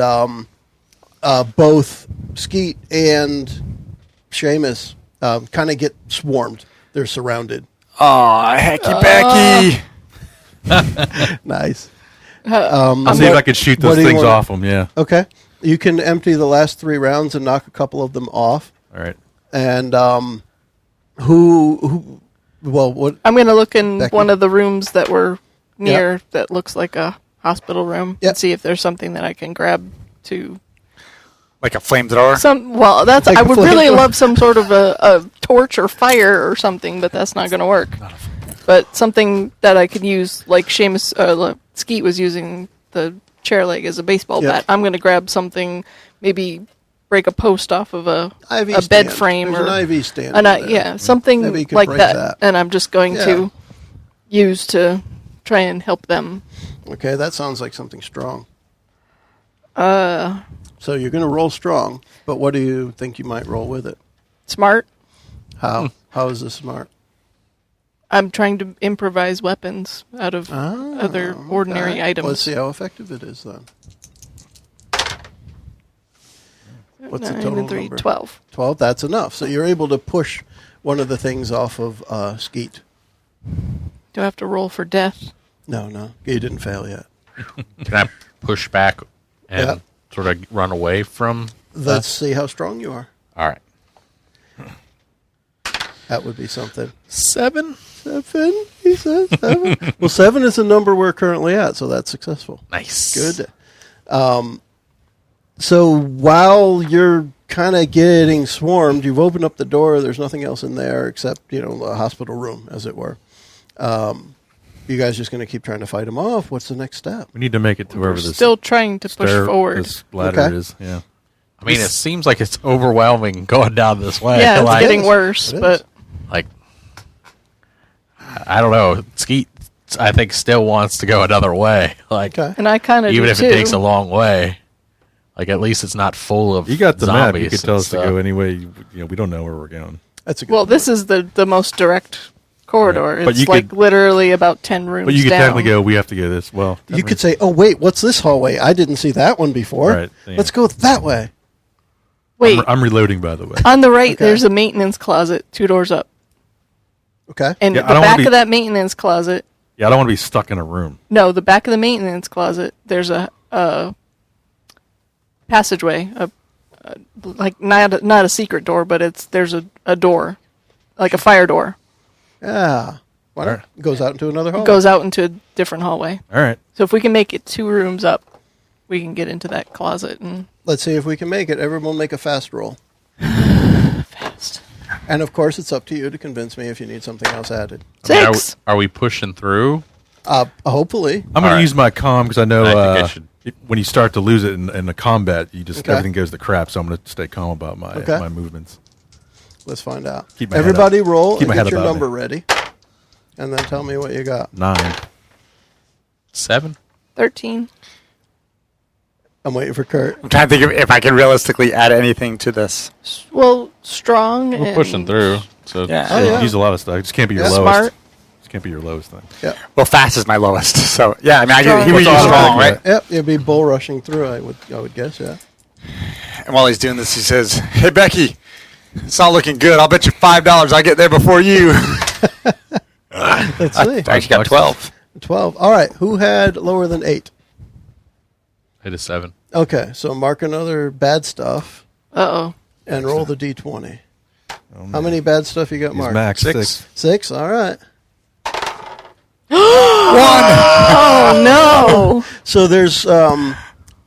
both Skeet and Seamus kind of get swarmed. They're surrounded. Oh, hecky Becky. Nice. I'll see if I can shoot what those do you things wanna- off them. Yeah. Okay. You can empty the last 3 rounds and knock a couple of them off. All right. And who well, what? I'm going to look in Becky? one of the rooms that were near that looks like a hospital room Yep. and see if there's something that I can grab to Like a flamethrower. that's Like I a would really flamethrower. love some sort of a torch or fire or something, but that's not going to work. But something that I could use, like Seamus Skeet was using the chair leg as a baseball Yep. bat. I'm going to grab something, maybe break a post off of a IV bed stand. frame There's or an IV stand. and in there. yeah, something Maybe you could like break that. that. And I'm just going Yeah. to use to try and help them. Okay, that sounds like something strong. So you're going to roll strong, but what do you think you might roll with it? Smart. How? How is this smart? I'm trying to improvise weapons out of other ordinary Okay. items. Let's see how effective it is then. What's the 9 total and 3, number? 12. 12, that's enough. So you're able to push one of the things off of Skeet. Do I have to roll for death? No, you didn't fail yet. Can I push back and Yeah. sort of run away from? Let's see how strong you are. All right. That would be something. 7. 7, he says 7. Well, 7 is the number we're currently at, so that's successful. Nice. Good. So while you're kind of getting swarmed, you've opened up the door. There's nothing else in there except, a hospital room, as it were. You guys just going to keep trying to fight them off? What's the next step? We need to make it to wherever We're this still trying to push forward. This ladder Okay. is. Yeah. I mean, it seems like it's overwhelming going down this way. Yeah, it's like, getting worse, It is. but like, I don't know. Skeet, I think, still wants to go another way. Like, Okay. and I kind of even do if too. it takes a long way, like at least it's not full of You got the map. You zombies could tell and us to stuff. go any way. We don't know where we're going. That's a good Well, point. this is the most direct corridor. Yeah. But It's you like could- literally about 10 rooms But you could down. technically go. We have to go this. Well, You could say, oh, wait, what's this hallway? I didn't see that one before. Right, yeah. Let's go that way. Wait, I'm reloading, by the way. on the right, Okay. there's a maintenance closet 2 doors up. Okay. And Yeah, I the don't wanna back be- of that maintenance closet, Yeah, I don't want to be stuck in a room. no, the back of the maintenance closet, there's a passageway, like not a secret door, but there's a door, like a fire door. Yeah. Why not? Goes out into another hallway. Goes out into a different hallway. All right. So if we can make it 2 rooms up, we can get into that closet and Let's see if we can make it. Everyone make a fast roll. fast. And, of course, it's up to you to convince me if you need something else added. I mean, 6. are we pushing through? Hopefully. I'm going All to right. use my comm because I know I think I should- when you start to lose it in the combat, you just Okay. everything goes to crap. So I'm going to stay calm about my Okay. my movements. Let's find out. Keep my head Everybody up. roll Keep my and head get your about number me. ready. And then tell me what you got. 9. 7? 13. I'm waiting for Kurt. I'm trying to think if I can realistically add anything to this. Well, strong We're and pushing through. So Yeah. Oh, yeah. Use a lot of stuff. It just can't be your Yeah. lowest. Smart. Just can't be your lowest thing. Yep. Well, fast is my lowest. So, yeah, I mean, Strong. he would use What's strong, automatic, right? Yep. You'll be bull rushing through, I would guess, yeah. And while he's doing this, he says, "Hey, Becky, it's not looking good. I'll bet you $5 I get there before you." Let's see. I actually got 12. 12. All right. Who had lower than 8? Hit a 7. Okay. So mark another bad stuff Uh-oh. and roll the D20. Oh, How many bad stuff you got Use marked? max 6. 6. All right. Oh, no. So there's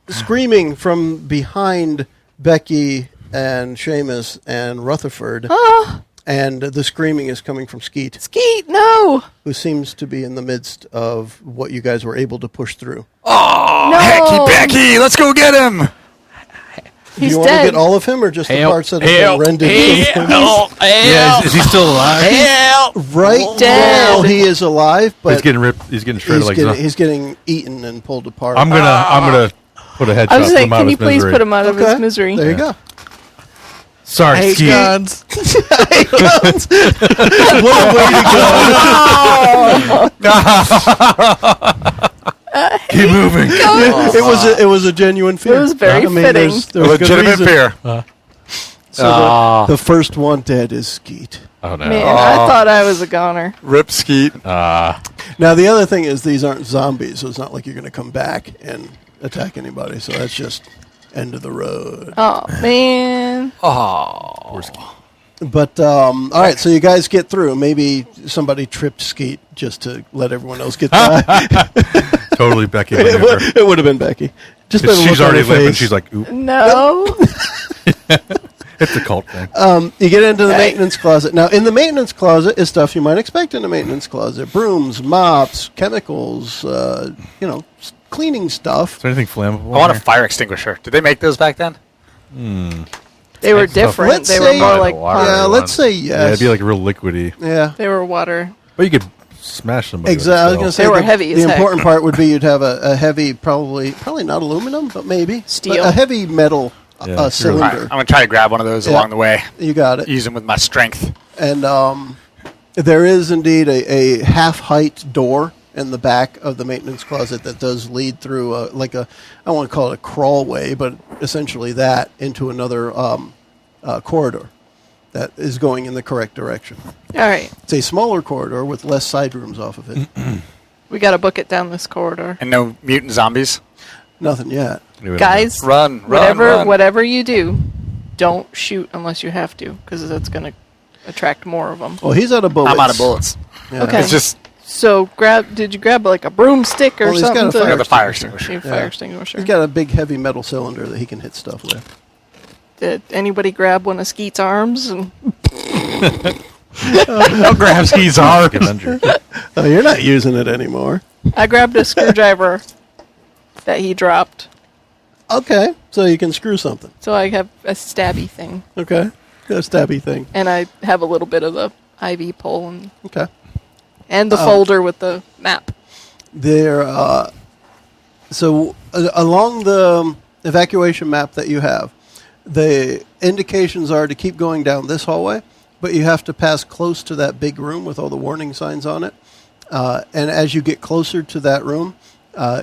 screaming from behind Becky and Seamus and Rutherford. And the screaming is coming from Skeet, Skeet, no. who seems to be in the midst of what you guys were able to push through. Oh, No. hecky Becky, let's go get him. Do He's you want to dead. get all of him or just the Help, parts that have help, been rendered? help, Yeah, is he still alive? help. Right Dead. now he is alive, but He's getting ripped. He's getting shredded like zombie. he's getting eaten and pulled apart. I'm gonna put a headshot. I was to saying, him out can of you his please misery. put him out of his misery? There you go. Sorry, Skeet. Guns. What a way to go! Keep moving. It was a genuine fear. It was very fitting. There's good Legitimate reason. fear. So the first one dead is Skeet. Oh, no. Man, I thought I was a goner. Rip Skeet. Now the other thing is these aren't zombies, so it's not like you're going to come back and attack anybody. So that's just end of the road. Oh, man. But all right, so you guys get through. Maybe somebody tripped Skeet just to let everyone else get by. Totally, Becky. It would have been Becky. Just by the She's look on already her limping. face. She's like, oop. No. It's a cult thing. You get into the maintenance closet. Now, in the maintenance closet is stuff you might expect in a maintenance closet: brooms, mops, chemicals, cleaning stuff. Is there anything flammable? I want in a fire extinguisher. Did they make those back then? They were That's tough. different. Let's They say- were more like Water. Yeah, Water let's ones. say here? yes. Yeah, it'd be like real liquidy. Yeah. they were water. But you could smash somebody. Exactly. I was going to say They were the, heavy as the heck. important part would be you'd have a heavy, probably not aluminum, but maybe Steel. but a heavy metal Yeah, sure. cylinder. All right, I'm going to try to grab one of those Yeah. along the way. You got it. Use them with my strength. And there is indeed a half-height door in the back of the maintenance closet that does lead through I don't want to call it a crawlway, but essentially that into another corridor that is going in the correct direction. All right. It's a smaller corridor with less side rooms off of it. We got to book it down this corridor. And no mutant zombies. Nothing yet. Guys, Run. whatever you do, don't shoot unless you have to, because that's going to attract more of them. Well, he's out of bullets. I'm out of bullets. Yeah. Okay. It's just So did you grab like a broomstick or Well, he's got something? a fire the fire extinguisher. Your fire extinguisher. He's got a big heavy metal cylinder that he can hit stuff with. Did anybody grab one of Skeet's arms? And Don't grab Skeet's arm. Avenger. Oh, you're not using it anymore. I grabbed a screwdriver that he dropped, Okay, so you can screw something. so I have a stabby thing, Okay, a stabby thing. and I have a little bit of the IV pole Okay. and the folder with the map. There, along the evacuation map that you have, the indications are to keep going down this hallway, but you have to pass close to that big room with all the warning signs on it. And as you get closer to that room,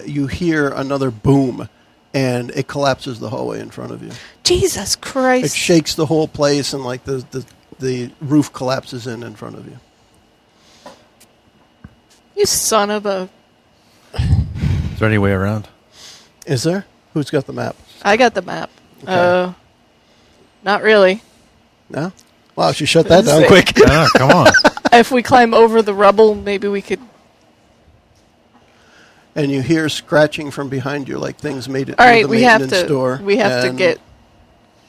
you hear another boom, and it collapses the hallway in front of you. Jesus It Christ! shakes the whole place, and like the roof collapses in front of you. You son of a! Is there any way around? Is there? Who's got the map? I got the map. Okay. Not really. No? Wow, she shut that down Sick. quick. Ah, come on. If we climb over the rubble, maybe we could. And you hear scratching from behind you, like things made it All through right, the we have maintenance to. door. We have to and get.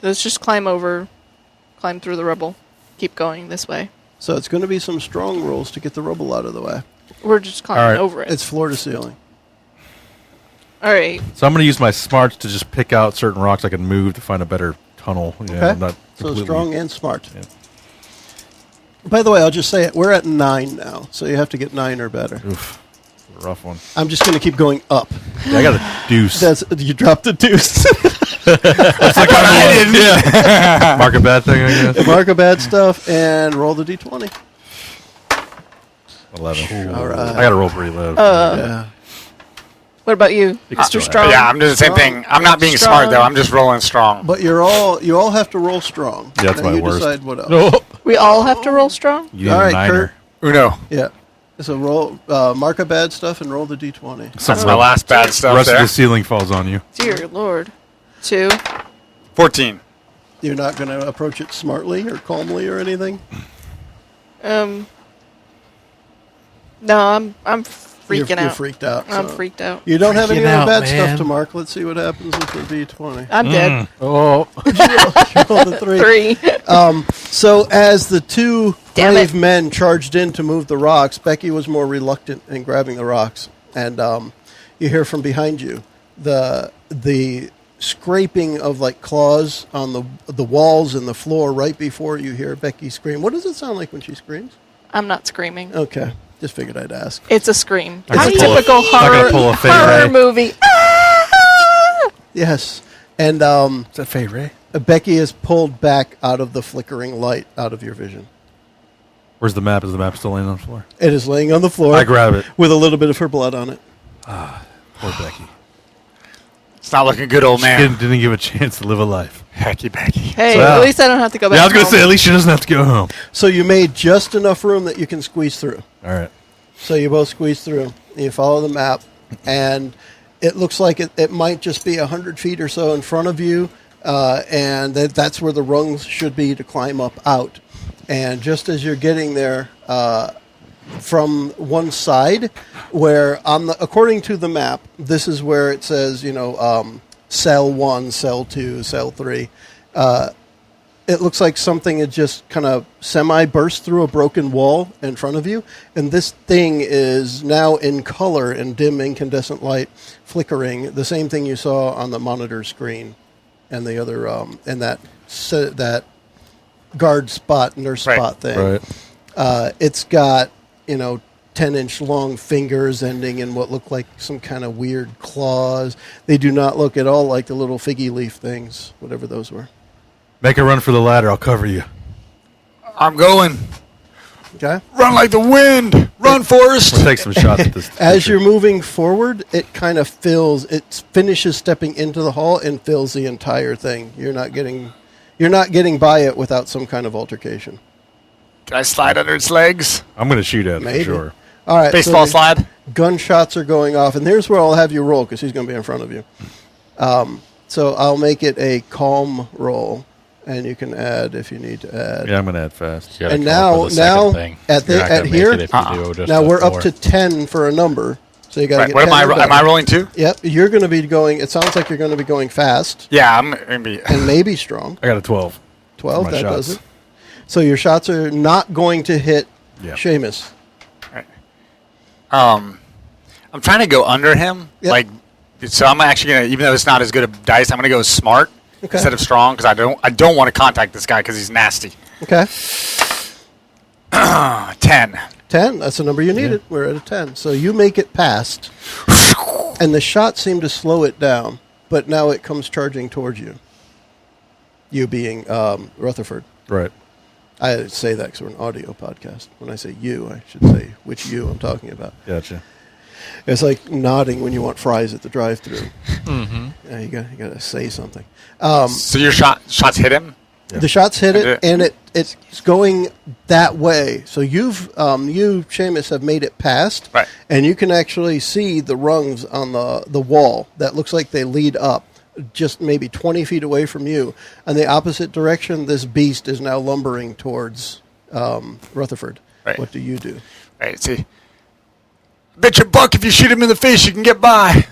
Let's just climb through the rubble. Keep going this way. So it's going to be some strong rolls to get the rubble out of the way. We're just climbing All right. over it. It's floor to ceiling. All right. So I'm going to use my smarts to just pick out certain rocks I can move to find a better tunnel. You know, Okay. I'm not So completely- strong and smart. Yeah. By the way, I'll just say it. We're at 9 now, so you have to get 9 or better. Oof. A rough one. I'm just going to keep going up. Yeah, I got a deuce. You dropped a deuce. That's like I didn't. Yeah. Mark a bad thing, I guess. Mark a bad stuff and roll the d20. 11. All right. I got to roll pretty low. Yeah. What about you, You can Mr. still Strong? Yeah, I'm doing the same thing. I'm not being smart, though. I'm just rolling strong. But you all have to roll strong. Yeah, that's Now my you worst. decide what else. No. We all have to roll strong. You need All a right, niner. Kurt. Uno. Yeah. So roll, mark a bad stuff and roll the d20. That's my last bad The stuff rest of there. the ceiling falls on you. Dear Lord. 2. 14. You're not going to approach it smartly or calmly or anything? No, I'm freaking You're out. freaked out. I'm so. freaked out. You don't have any Freaking other out, bad man. stuff to mark. Let's see what happens with the d20. I'm dead. Oh, Roll the 3. 3. So as the two Damn brave it. men charged in to move the rocks, Becky was more reluctant in grabbing the rocks. And you hear from behind you the scraping of like claws on the walls and the floor right before you hear Becky scream. What does it sound like when she screams? I'm not screaming. Okay, just figured I'd ask. It's a scream. I'm It's a gonna pull a- typical I'm gonna horror, pull a Fay horror Ray. movie. Yes, and Is that Fay Ray? Becky is pulled back out of the flickering light out of your vision. Where's the map? Is the map still laying on the floor? It is laying on the floor. I grab it. with a little bit of her blood on it. Poor Becky. It's not looking good, old She man. didn't give a chance to live a life. Hecky Becky. Hey, Wow. at least I don't have to go back. Yeah, I was going to home. say, at least she doesn't have to go home. So you made just enough room that you can squeeze through. All right. So you both squeeze through. You follow the map, and it looks like it might just be 100 feet or so in front of you, and that's where the rungs should be to climb up out. And just as you're getting there, from one side, where according to the map, this is where it says, cell 1, cell 2, cell 3. It looks like something had just kind of semi-burst through a broken wall in front of you, and this thing is now in color in dim incandescent light, flickering, the same thing you saw on the monitor screen and the other, and that guard spot, nurse Right. spot thing. Right. It's got, 10-inch long fingers ending in what look like some kind of weird claws. They do not look at all like the little figgy leaf things, whatever those were. Make a run for the ladder. I'll cover you. I'm going. Okay? Run like the wind. Run, Forrest. We'll take some shots at this. As you're moving forward, it kind of it finishes stepping into the hall and fills the entire thing. You're not getting by it without some kind of altercation. Can I slide under its legs? I'm going to shoot at it Maybe. for sure. All right. Baseball so slide? gunshots are going off, and here's where I'll have you roll because he's going to be in front of you. So I'll make it a calm roll, and you can add if you need to add. Yeah, I'm going to add fast. you gotta And come up with a second now, thing. at You're not at gonna make here- it if you do just Now a we're up 4. to 10 for a number, so you got to Right. get What 10 or am I better. rolling too? Yep, you're going to be going. It sounds like you're going to be going fast Yeah, I'm going to be. and maybe strong. I got a 12. 12, my that shots. does it. So your shots are not going to hit Yeah. Seamus. Right. I'm trying to go under him. Yep. Like, so I'm actually gonna, even though it's not as good a dice, I'm gonna go smart Okay. instead of strong because I don't want to contact this guy because he's nasty. Okay. 10. 10. That's the number you needed. We're at a 10. So you make it past, and the shot seemed to slow it down, but now it comes charging towards you. You being Rutherford. Right. I say that because we're an audio podcast. When I say you, I should say which you I'm talking about. Gotcha. It's like nodding when you want fries at the drive-thru. Mm-hmm. Yeah, you got to say something. So your shots hit him? The shots hit it, Yeah. and it's going that way. So you, Seamus, have made it past, Right. and you can actually see the rungs on the wall that looks like they lead up, just maybe 20 feet away from you. In the opposite direction, this beast is now lumbering towards Rutherford. Right. What do you do? Right, see. Bet your buck if you shoot him in the face, you can get by.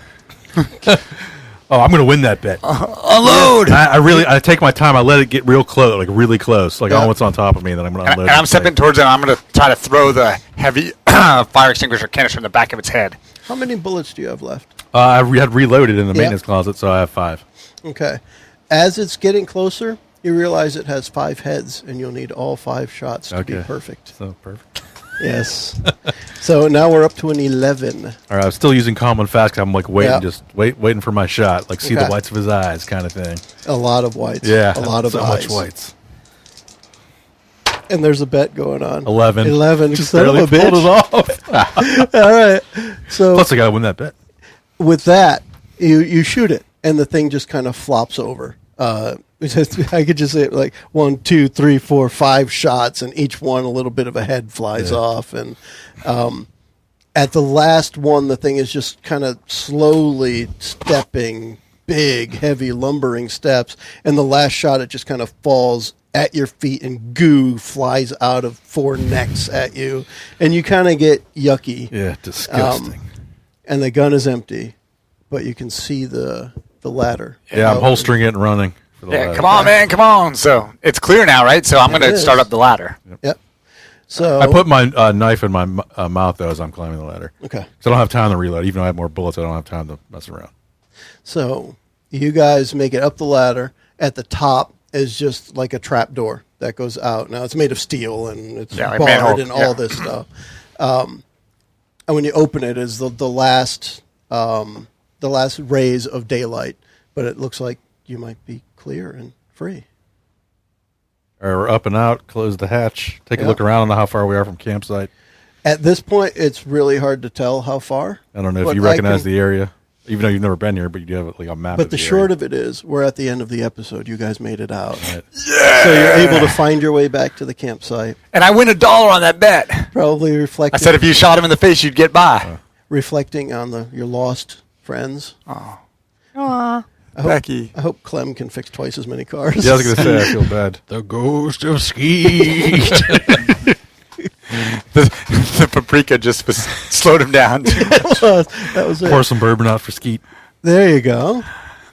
Oh, I'm going to win that bet. Unload! I take my time. I let it get real close, like really close, like Yeah. almost on top of me. And then I'm going to And, unload. and it I'm stepping towards it, and I'm going to try to throw the heavy fire extinguisher canister in the back of its head. How many bullets do you have left? I had reloaded in the Yeah. maintenance closet, so I have 5. Okay. As it's getting closer, you realize it has 5 heads, and you'll need all 5 shots to be Okay. perfect. So perfect. Yes. So now we're up to an 11. All right, I'm still using calm and fast. 'Cause I'm like waiting, Yeah. just waiting for my shot, like see Okay. the whites of his eyes, kind of thing. A lot of whites. Yeah, A lot of so eyes. much whites. And there's a bet going on. 11. 11. Just Son of barely a bitch. pulled it off. All right. So Plus, I got to win that bet. with that, you shoot it, and the thing just kind of flops over. I could just say it like 1, 2, 3, 4, 5 shots, and each one a little bit of a head flies off. And at the last one, the thing is just kind of slowly stepping, big, heavy, lumbering steps. And the last shot, it just kind of falls at your feet, and goo flies out of 4 necks at you, and you kind of get yucky. Yeah, disgusting. And the gun is empty, but you can see the ladder. Yeah, I'm holstering it and running. For the Yeah, ladder. come on, man, come on. So it's clear now, right? So I'm going to is. start up the ladder. Yep. So I put my knife in my mouth though as I'm climbing the ladder. okay. So I don't have time to reload. Even though I have more bullets, I don't have time to mess around. So you guys make it up the ladder. At the top is just like a trap door that goes out. Now it's made of steel and it's Yeah, like barred manhole. and all Yeah. this stuff. And when you open it, is the last rays of daylight. But it looks like you might be clear and free. All right, we're up and out. Close the hatch. Take a Yeah. look around. I don't know how far we are from campsite. At this point, it's really hard to tell how far. I don't know if But you I recognize can- the area, even though you've never been here, but you have like a map. But of the the short area. of it is, we're at the end of the episode. You guys made it out. Right. So you're able to find your way back to the campsite. And I win $1 on that bet. Probably I reflecting, said if you shot him in the face, you'd get by. reflecting on your lost friends. Becky. I hope Clem can fix twice as many cars. Yeah, I was going to say I feel bad. The ghost of Skeet. The paprika just slowed him down. That was Pour it. some bourbon out for Skeet. There you go.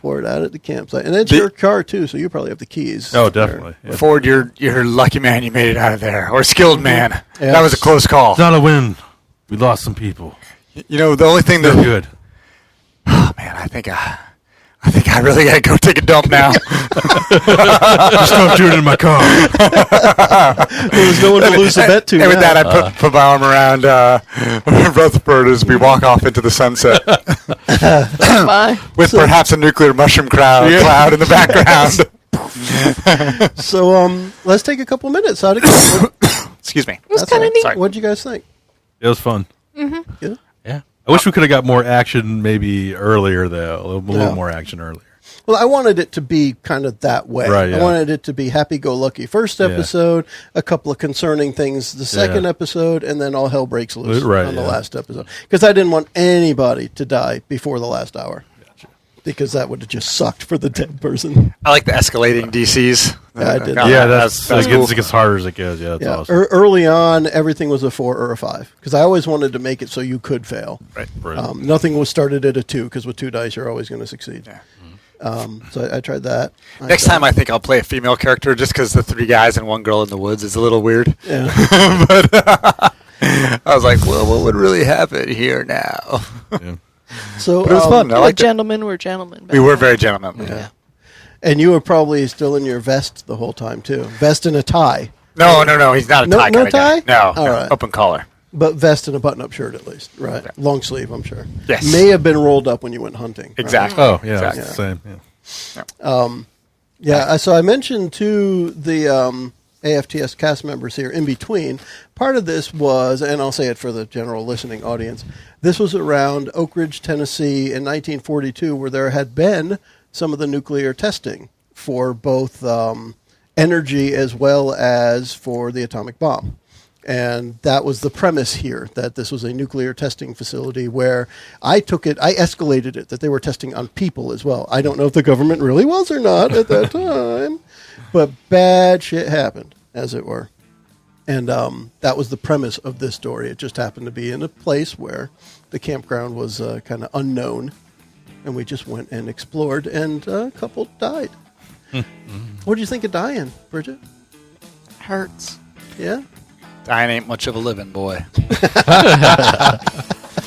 Pour it out at the campsite. And it's your car, too, so you probably have the keys. Oh, definitely. Yeah. Ford, you're lucky man you made it out of there. Or skilled man. Yes. That was a close call. It's not a win. We lost some people. You know, the only thing They're that... good. Oh, man, I think I really got to go take a dump now. Just don't do it in my car. There was no one to lose a bet to. And with now. that, I put my arm around Rutherford as we walk off into the sunset. Bye. With perhaps a nuclear mushroom cloud in the background. So let's take a couple minutes. How'd it go? Excuse me. It was That's kind all of right. neat. Sorry. What'd you guys think? It was fun. Yeah. Yeah. I wish we could have got more action maybe earlier, though. A little Yeah. more action earlier. Well, I wanted it to be kind of that way. Right, yeah. I wanted it to be happy-go-lucky. First episode, a couple of concerning things. The second Yeah. episode, and then all hell breaks loose Right, on the yeah. last episode. Because I didn't want anybody to die before the last hour. Because that would have just sucked for the dead person. I like the escalating DCs. Yeah, I did. Yeah, that's cool. it gets harder as it goes. Yeah, that's Yeah. awesome. Early on, everything was a 4 or a 5. Because I always wanted to make it so you could fail. Right. Brilliant. Nothing was started at a 2, because with 2 dice, you're always going to succeed. Yeah. So I tried that. Next time, I think I'll play a female character just because the 3 guys and 1 girl in the woods is a little weird. Yeah. But I was like, well, what would really happen here now? Yeah. So But it was fun. I We're liked it. gentlemen. We're gentlemen. We were very gentlemanly. Yeah. And you were probably still in your vest the whole time too. Vest and a tie, No, he's not a No- tie no kind of guy. tie? No, All right. open collar. but vest and a button-up shirt at least, right? Okay. Long sleeve, I'm sure. Yes. May have been rolled up when you went hunting. right? Exactly. Oh, yeah, Exactly. it's the same. Yeah. Yeah, so I mentioned to the AFTS cast members here in between, part of this was, and I'll say it for the general listening audience, this was around Oak Ridge, Tennessee in 1942, where there had been some of the nuclear testing for both energy as well as for the atomic bomb. And that was the premise here, that this was a nuclear testing facility where I escalated it, that they were testing on people as well. I don't know if the government really was or not at that time, but bad shit happened, as it were. And that was the premise of this story. It just happened to be in a place where the campground was kind of unknown, and we just went and explored, and a couple died. What did you think of dying, Bridget? Hurts. Yeah? Dying ain't much of a living, boy.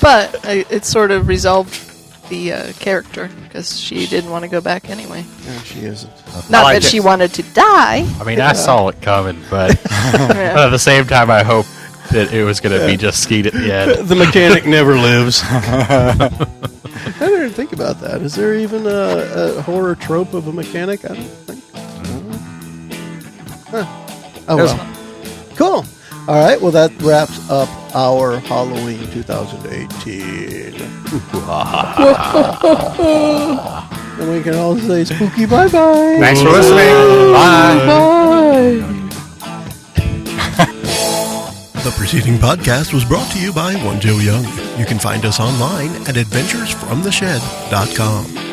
But it sort of resolved the character because she didn't want to go back anyway. No, she isn't. Not like that it. she wanted to die. I mean, I saw it coming, but Yeah. at the same time, I hope that it was going to be just Skeet at the end. The mechanic never lives. I didn't think about that. Is there even a horror trope of a mechanic? I don't think. Huh. Oh, It was well. Cool. All right. Well, that wraps up our Halloween 2018. And we can all say spooky bye-bye. Thanks for listening. Bye. Bye. The preceding podcast was brought to you by One Joe Young. You can find us online at adventuresfromtheshed.com.